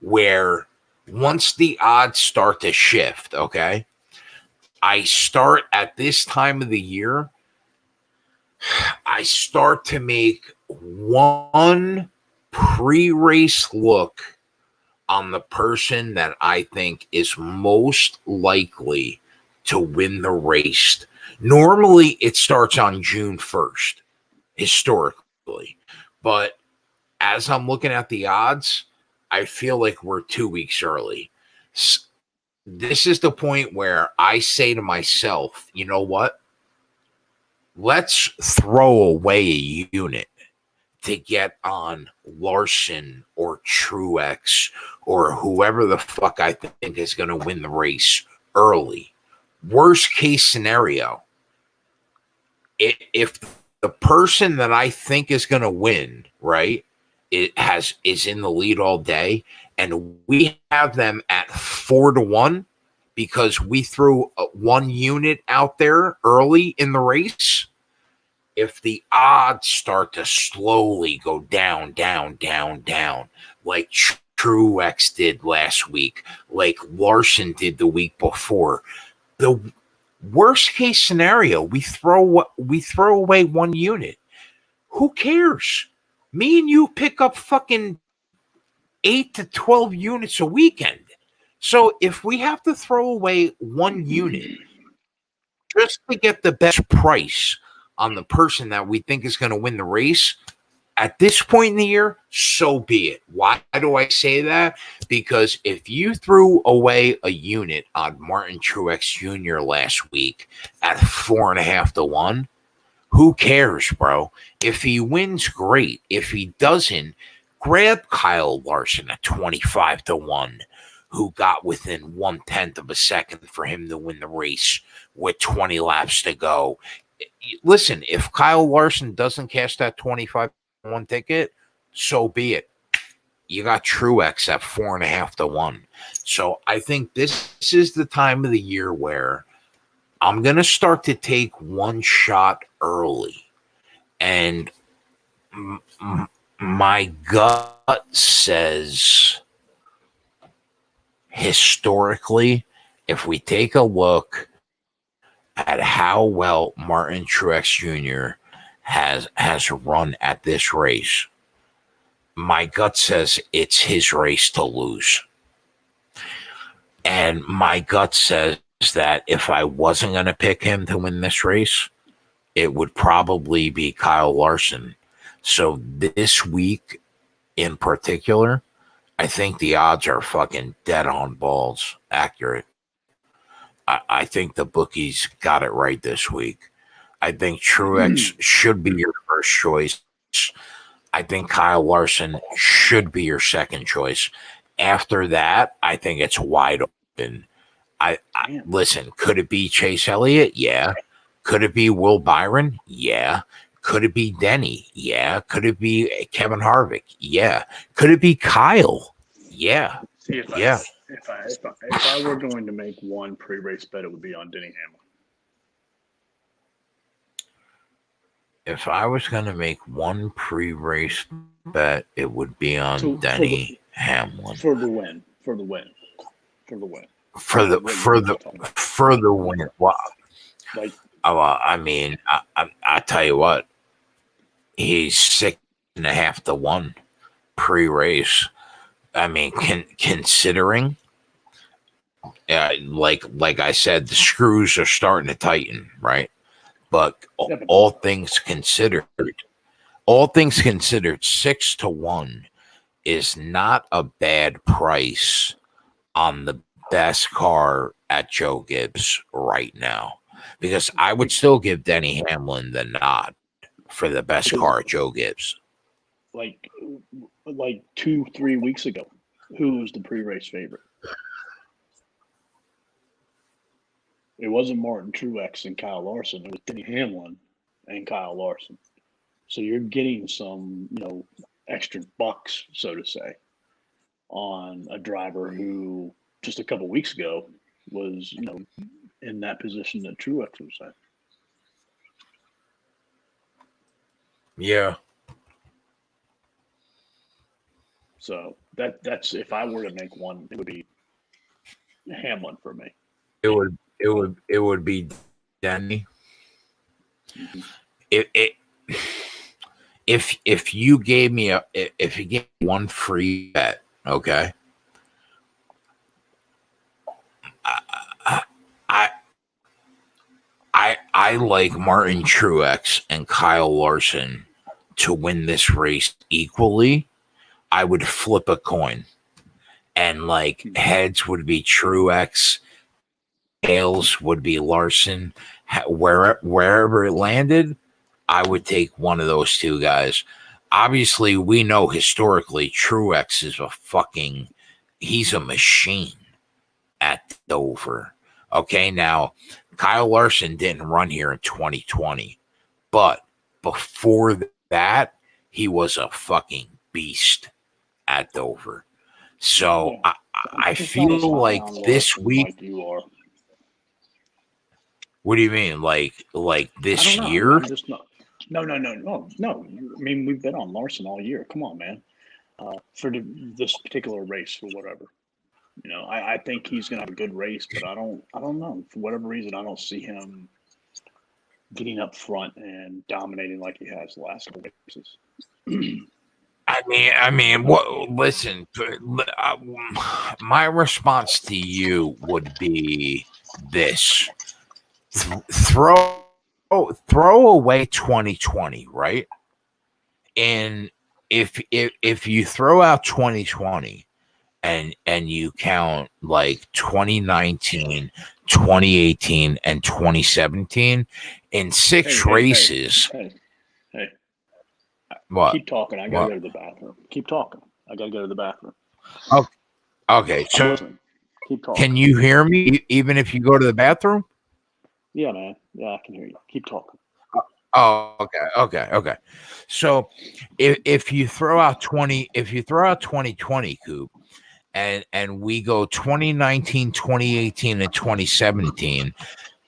where once the odds start to shift, okay, I start at this time of the year, I start to make one pre-race look on the person that I think is most likely to win the race. Normally, it starts on June 1st, historically. But as I'm looking at the odds, I feel like we're 2 weeks early. This is the point where I say to myself, you know what? Let's throw away a unit to get on Larson or Truex or whoever the fuck I think is going to win the race early. worst case scenario, if the person that I think is going to win, right, is in the lead all day, and we have them at 4-1 because we threw one unit out there early in the race. If the odds start to slowly go down, like Truex did last week, like Larson did the week before, the worst case scenario, we throw away one unit. Who cares? Me and you pick up fucking 8 to 12 units a weekend. So if we have to throw away one unit just to get the best price on the person that we think is going to win the race, at this point in the year, so be it. Why do I say that? Because if you threw away a unit on Martin Truex Jr. last week at 4.5-1, who cares, bro? If he wins, great. If he doesn't, grab Kyle Larson at 25-1, who got within 1/10 of a second for him to win the race with 20 laps to go. Listen, if Kyle Larson doesn't cash that 25-1 ticket, so be it. You got Truex at 4.5-1. So I think this is the time of the year where I'm going to start to take one shot early. And my gut says, historically, if we take a look at how well Martin Truex Jr. has run at this race, my gut says it's his race to lose. And my gut says that if I wasn't going to pick him to win this race, it would probably be Kyle Larson. So this week in particular, I think the odds are fucking dead on balls accurate. I think the bookies got it right this week. I think Truex should be your first choice. I think Kyle Larson should be your second choice. After that, I think it's wide open. Listen, could it be Chase Elliott? Yeah. Could it be Will Byron? Yeah. Could it be Denny? Yeah. Could it be Kevin Harvick? Yeah. Could it be Kyle? Yeah. See, if I were going to make one pre-race bet, it would be on Denny Hamlin. If I was going to make one pre-race bet, it would be on Denny Hamlin for the win. For the win. Wow. Like, I mean, I tell you what, he's 6.5-1 pre-race. I mean, considering, like I said, the screws are starting to tighten, right? But all things considered, 6-1 is not a bad price on the best car at Joe Gibbs right now. Because I would still give Denny Hamlin the nod for the best car at Joe Gibbs. Like 2-3 weeks ago, who was the pre-race favorite? It wasn't Martin Truex and Kyle Larson. It was Denny Hamlin and Kyle Larson. So you're getting some, extra bucks, so to say, on a driver who just a couple weeks ago was, in that position that Truex was in. Yeah. So that's if I were to make one, it would be Hamlin for me. It would be Denny. Mm-hmm. If you gave me one free bet, okay. I like Martin Truex and Kyle Larson to win this race equally. I would flip a coin, and heads would be Truex, tails would be Larson. Wherever it landed, I would take one of those two guys. Obviously, we know historically Truex is he's a machine at Dover. Okay, now Kyle Larson didn't run here in 2020, but before that, he was a fucking beast at Dover. So Yeah. I I'm just not as feel high like on this Larson week. like you are. What do you mean, like I this don't know. year? I'm just not. No. I mean, we've been on Larson all year. Come on, man. For this particular race or whatever. I think he's gonna have a good race, but I don't know. For whatever reason, I don't see him getting up front and dominating like he has the last couple races. I mean, what? Listen, my response to you would be this: throw away 2020, right? And if you throw out 2020 and you count like 2019, 2018, and 2017 in six races. Hey, What? keep talking. I gotta What? go to the bathroom. Keep talking. I gotta go to the bathroom. Oh, okay. I'm So listening. Keep can talking. you hear me even if you go to the bathroom? Yeah, man. Yeah, I can hear you. Keep talking. Oh, okay. So if you throw out 2020, Coop, and we go 2019, 2018, and 2017,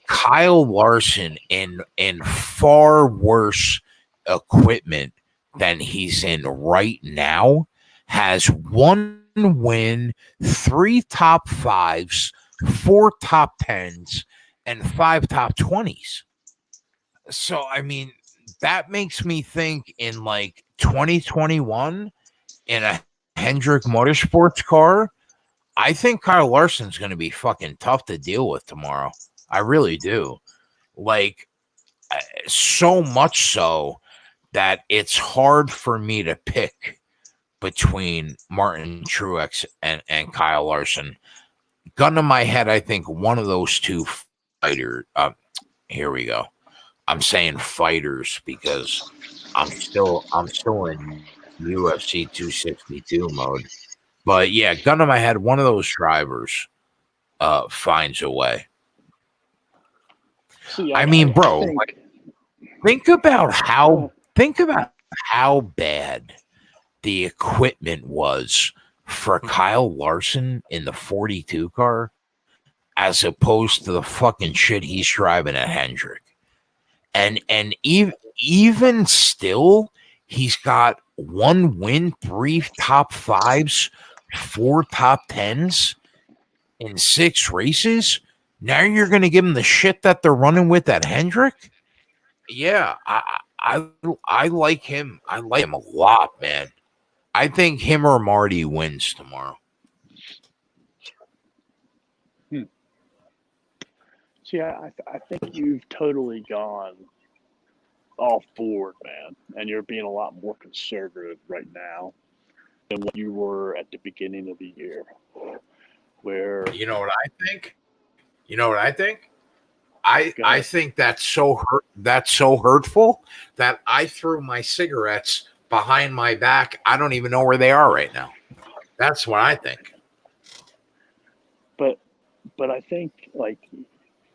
Kyle Larson in far worse equipment than he's in right now has one win, 3 top 5s, 4 top 10s, and 5 top 20s. So I mean, that makes me think in like 2021 in a Hendrick Motorsports car, I think Kyle Larson's going to be fucking tough to deal with tomorrow. I really do. Like, so much so that it's hard for me to pick between Martin Truex and Kyle Larson. Gun to my head, I think one of those two fighters. Here we go. I'm saying fighters because I'm still in UFC 262 mode. But yeah, gun to my head, one of those drivers finds a way. See, I mean, I bro, think. like, think about Go how bad the equipment was for Kyle Larson in the 42 car as opposed to the fucking shit he's driving at Hendrick. And even still, he's got 1 win, 3 top 5s, 4 top 10s in 6 races. Now you're going to give him the shit that they're running with at Hendrick? Yeah, I like him. I like him a lot, man. I think him or Marty wins tomorrow. See, I think you've totally gone off board, man, and you're being a lot more conservative right now than what you were at the beginning of the year, where You know what I think? You know what I think? I think that's so hurtful that I threw my cigarettes behind my back. I don't even know where they are right now. That's what I think. but I think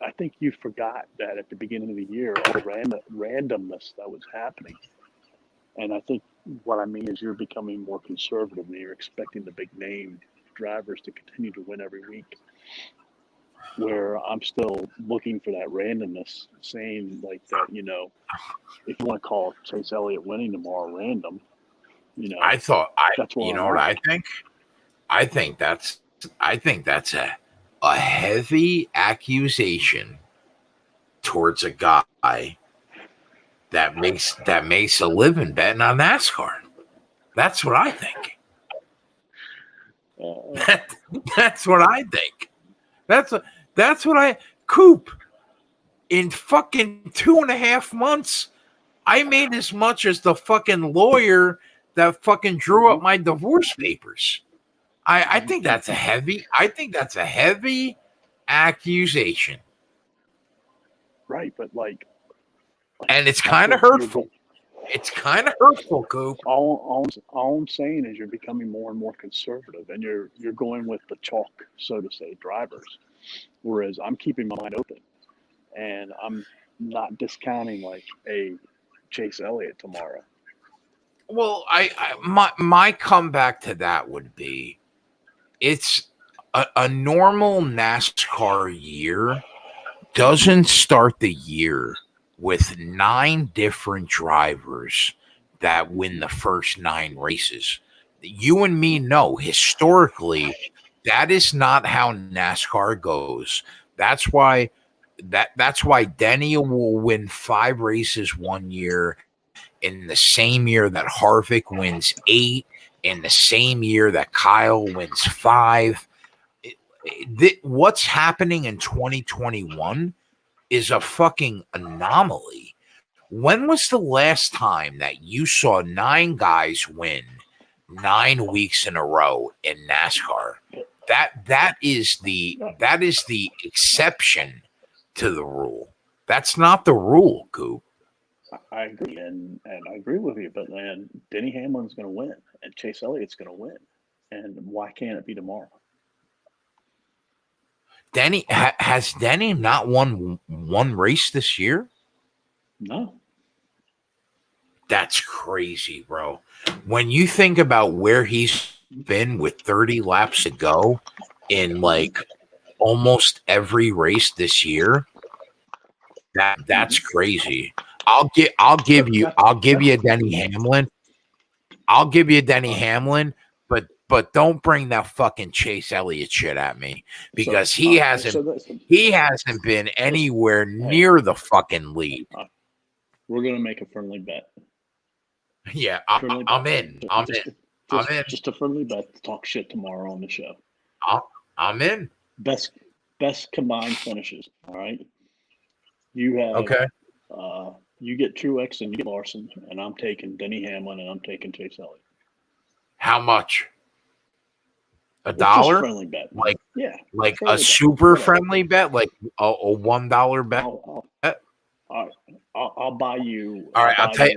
I think you forgot that at the beginning of the year, all the randomness that was happening. And I think what I mean is you're becoming more conservative and you're expecting the big name drivers to continue to win every week. Where I'm still looking for that randomness, saying like that, if you want to call Chase Elliott winning tomorrow random, I thought that's where you know I'm what at. I think? I think that's a heavy accusation towards a guy that makes a living betting on NASCAR. That's what I think. Uh, That's what I think. That's that's what I Coop in fucking 2.5 months. I made as much as the fucking lawyer that fucking drew up my divorce papers. I think that's a heavy. I think that's a heavy accusation, right, but and it's I kind of think hurtful. It's kind of hurtful, Coop. all I'm saying is you're becoming more and more conservative, and you're going with the chalk, so to say, drivers. Whereas I'm keeping my mind open, and I'm not discounting like a Chase Elliott tomorrow. Well, my comeback to that would be, it's a normal NASCAR year doesn't start the year with 9 different drivers that win the first 9 races. You and me know historically that is not how NASCAR goes. That's why Denny will win 5 races one year, in the same year that Harvick wins 8, in the same year that Kyle wins 5. What's happening in 2021 is a fucking anomaly. When was the last time that you saw 9 guys win 9 weeks in a row in NASCAR? That is the exception to the rule. That's not the rule, Coop. I agree, and I agree with you. But man, Denny Hamlin's going to win, and Chase Elliott's going to win, and why can't it be tomorrow? Denny has Denny not won one race this year? No. That's crazy, bro. When you think about where he's been with 30 laps to go in like almost every race this year, that's crazy. I'll give you a Denny Hamlin. I'll give you a Denny Hamlin, but don't bring that fucking Chase Elliott shit at me, because he hasn't been anywhere near the fucking lead. We're gonna make a friendly bet. Yeah, I'm in. Just a friendly bet to talk shit tomorrow on the show. I'm in. Best combined finishes. All right. You have okay. You get Truex and you get Larson, and I'm taking Denny Hamlin and I'm taking Chase Elliott. How much? $1? Just friendly bet. Like a super friendly bet, like a $1 bet. I'll buy you. All right, I'll tell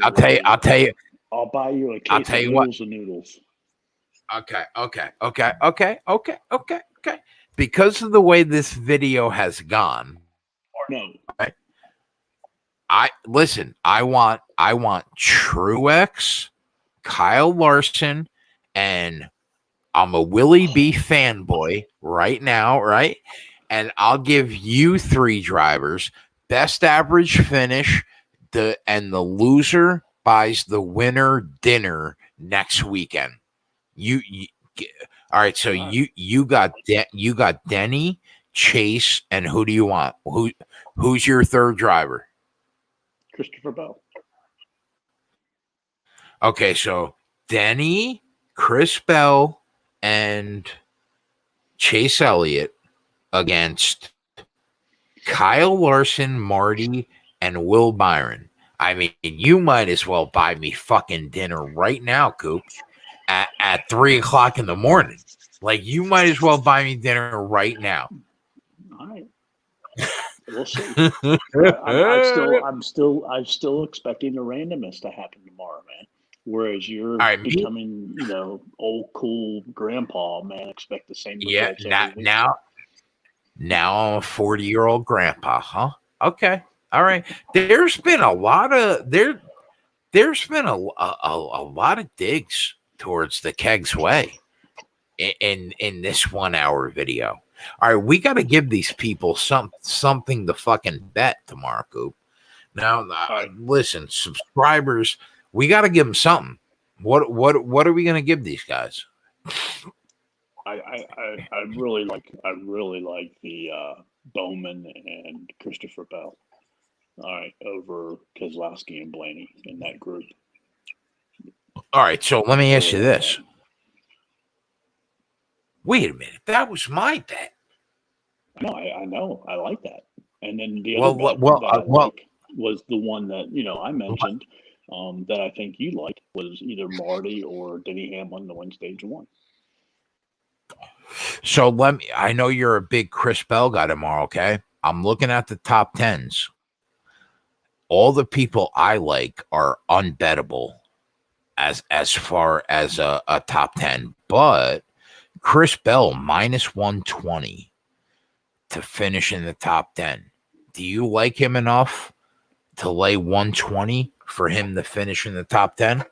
you. I'll buy you a case of noodles and noodles. Okay. Because of the way this video has gone. Or no. Right? I want Truex, Kyle Larson, and I'm a Willie B fanboy right now, right? And I'll give you 3 drivers, best average finish, and the loser buys the winner dinner next weekend. All right, so you got Denny, Chase, and who do you want? Who's your 3rd driver? Christopher Bell. Okay, so Denny, Chris Bell, and Chase Elliott against Kyle Larson, Marty, and Will Byron. I mean, you might as well buy me fucking dinner right now, Coop, at 3:00 in the morning. Like, you might as well buy me dinner right now. All right. We'll see. I'm still expecting the randomness to happen tomorrow, man. Whereas you're becoming, old cool grandpa, man. Expect the same. Yeah. Now I'm a 40-year-old grandpa, huh? Okay. All right. There's been a lot of digs towards the Kegs way in this 1 hour video. All right, we got to give these people something to fucking bet tomorrow, Coop. Now, listen, subscribers, we got to give them something. What are we going to give these guys? I really like the Bowman and Christopher Bell. All right, over Keselowski and Blaney in that group. All right, so let me ask you this. Wait a minute, that was my bet. No, I know. I like that. And then the other bet was the one that I mentioned that I think you liked was either Marty or Denny Hamlin to win stage 1. So I know you're a big Chris Bell guy tomorrow, okay? I'm looking at the top 10s. All the people I like are unbettable as far as a top 10, but Chris Bell -120, to finish in the top 10. Do you like him enough to lay 120 for him to finish in the top 10?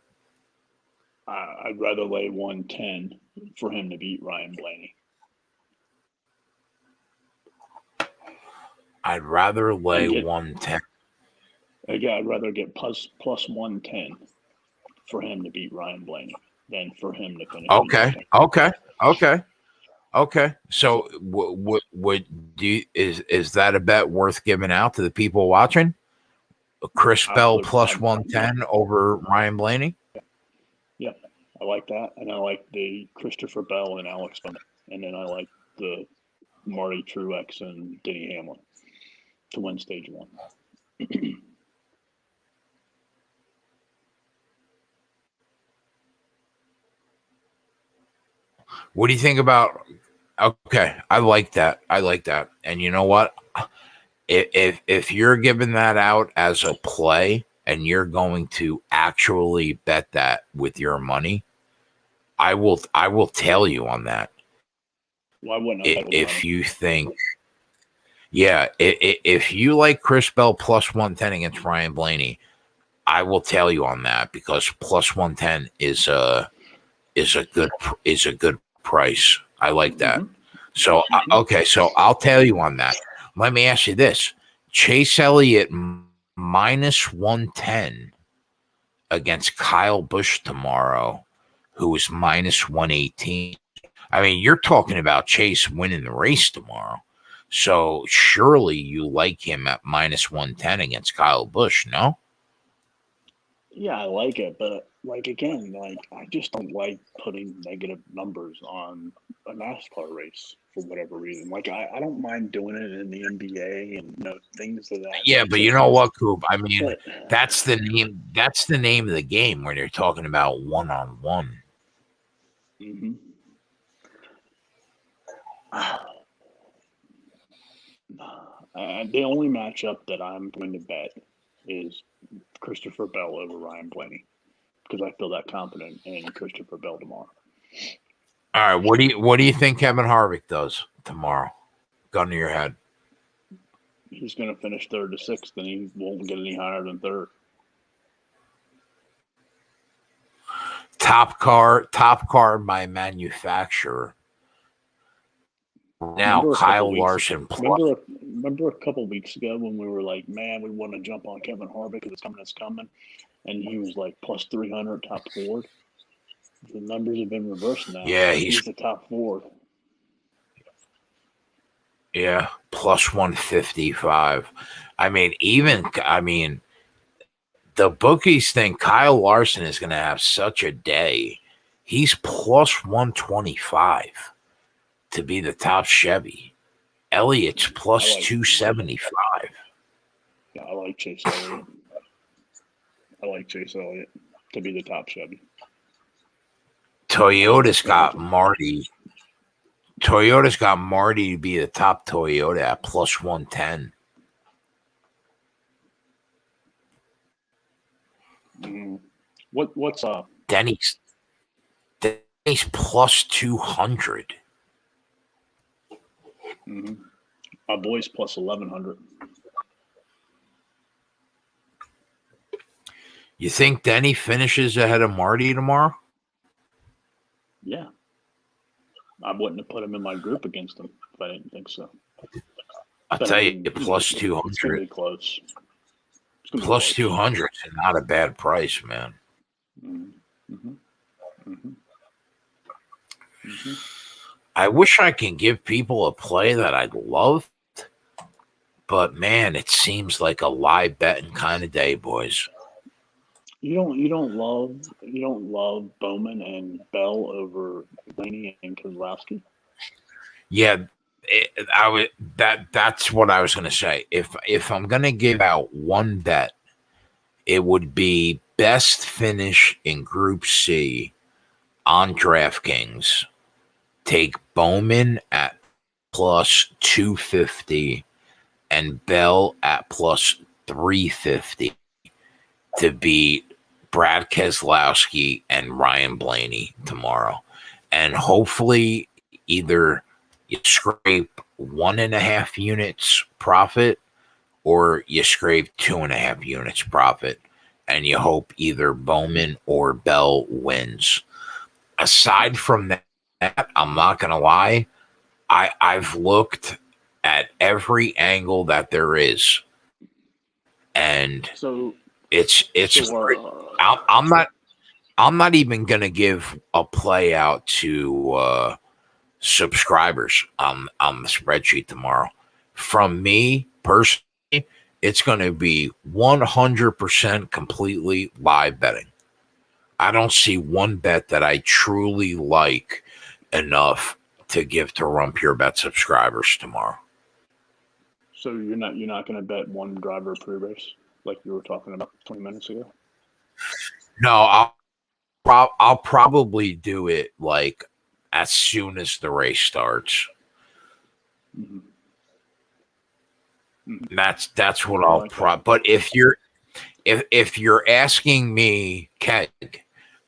I'd rather lay 110 for him to beat Ryan Blaney. I'd rather lay 110. Again, I'd rather get plus 110 for him to beat Ryan Blaney than for him to finish. Okay. So, is that a bet worth giving out to the people watching? Chris Bell plus 110 over Ryan Blaney. Yeah, I like that, and I like the Christopher Bell and Alex Bowman, and then I like the Marty Truex and Denny Hamlin to win stage 1. What do you think about? Okay, I like that. And you know what? If you're giving that out as a play and you're going to actually bet that with your money, I will tell you on that. Why wouldn't I? If you think, if you like Chris Bell plus 110 against Ryan Blaney, I will tell you on that, because plus 110 is a good price. I like that. So so I'll tell you on that. Let me ask you this: Chase Elliott minus 110 against Kyle Busch tomorrow, who is minus 118. I mean, you're talking about Chase winning the race tomorrow. So surely you like him at minus 110 against Kyle Busch, no? Yeah, I like it, but again, I just don't like putting negative numbers on a NASCAR race for whatever reason. I don't mind doing it in the NBA and things of that. Yeah, but you know what, Coop? I mean, that's the name. That's the name of the game when you're talking about one-on-one. Mm-hmm. The only matchup that I'm going to bet is Christopher Bell over Ryan Blaney, because I feel that confident in Christopher Bell tomorrow. All right, what do you think Kevin Harvick does tomorrow? Gun to your head. He's going to finish 3rd to 6th, and he won't get any higher than 3rd. Top car by manufacturer. Now Kyle Larson. Remember a couple weeks ago when we were like, man, we want to jump on Kevin Harvick because it's coming, and he was like plus 300 top 4. The numbers have been reversed now. Yeah, he's the top 4. Yeah, plus 155. I mean, the bookies think Kyle Larson is going to have such a day. He's plus 125 to be the top Chevy. Elliott's plus 275. Yeah, I like Chase Elliott. To be the top Chevy. Toyota's got Marty to be the top Toyota at plus 110. What's up? Denny's plus 200. Mm-hmm. My boy's plus 1,100. You think Denny finishes ahead of Marty tomorrow? Yeah. I wouldn't have put him in my group against him if I didn't think so. I'll tell you, plus 200. It's going to be close. Plus 200 is not a bad price, man. Mm-hmm. Mm-hmm. Mm-hmm. I wish I can give people a play that I loved, but man, it seems like a live betting kind of day, boys. You don't love Bowman and Bell over Blaney and Kozlowski? Yeah, that's what I was going to say. If I'm going to give out one bet, it would be best finish in Group C on DraftKings. Take Bowman at plus 250 and Bell at plus 350 to beat Brad Keselowski and Ryan Blaney tomorrow. And hopefully either you scrape 1.5 units profit, or you scrape 2.5 units profit, and you hope either Bowman or Bell wins. Aside from that, I'm not gonna lie, I've looked at every angle that there is, and So I'm not even gonna give a play out to subscribers on the spreadsheet tomorrow. From me personally, it's going to be 100% completely live betting. I don't see one bet that I truly like enough to give to Run Pure Bet subscribers tomorrow. So you're not going to bet one driver per race like you were talking about 20 minutes ago? No, I'll probably do it like as soon as the race starts. Mm-hmm. Mm-hmm. That's what I'll but if you're asking me, Keg,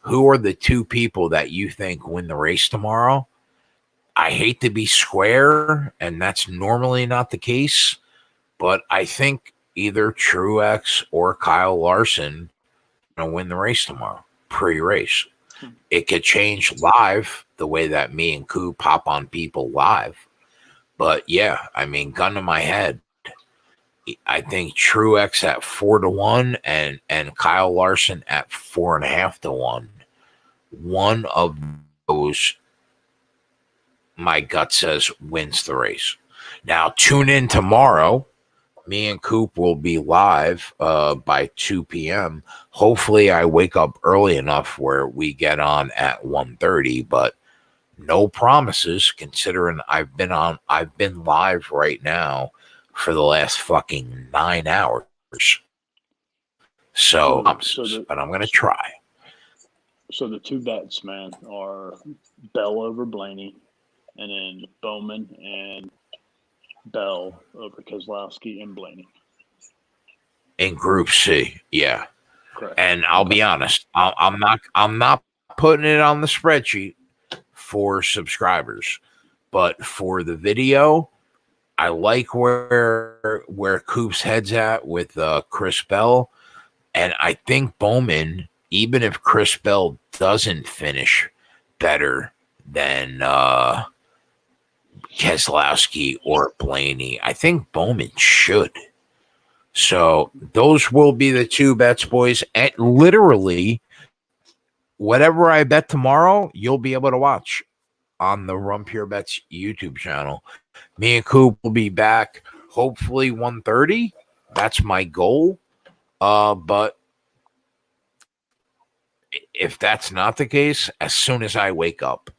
who are the two people that you think win the race tomorrow? I hate to be square, and that's normally not the case, but I think either Truex or Kyle Larson are going to win the race tomorrow, pre-race. It could change live the way that me and Coop hop on people live. But yeah, I mean, gun to my head, I think Truex at 4-1 and Kyle Larson at 4.5-1. One of those, my gut says, wins the race. Now, tune in tomorrow. Me and Coop will be live by 2 p.m. Hopefully, I wake up early enough where we get on at 1:30, but no promises considering I've been live right now for the last fucking 9 hours. So but I'm going to try. So the two bets, man, are Bell over Blaney, and then Bowman and Bell over Keselowski and Blaney. In Group C, yeah. Correct. And I'll be honest, I'm not putting it on the spreadsheet for subscribers, but for the video, I like where Coop's head's at with Chris Bell, and I think Bowman, even if Chris Bell doesn't finish better than Keselowski or Blaney, I think Bowman should. So those will be the two bets, boys. And literally, whatever I bet tomorrow, you'll be able to watch on the Run Pure Bets YouTube channel. Me and Coop will be back, hopefully 1:30. That's my goal. But if that's not the case, as soon as I wake up.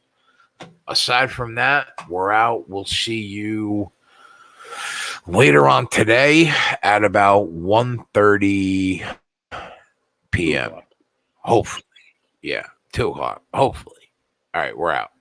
Aside from that, we're out. We'll see you later on today at about 1:30 p.m. Hopefully. Yeah, 2 o'clock. Hopefully. All right, we're out.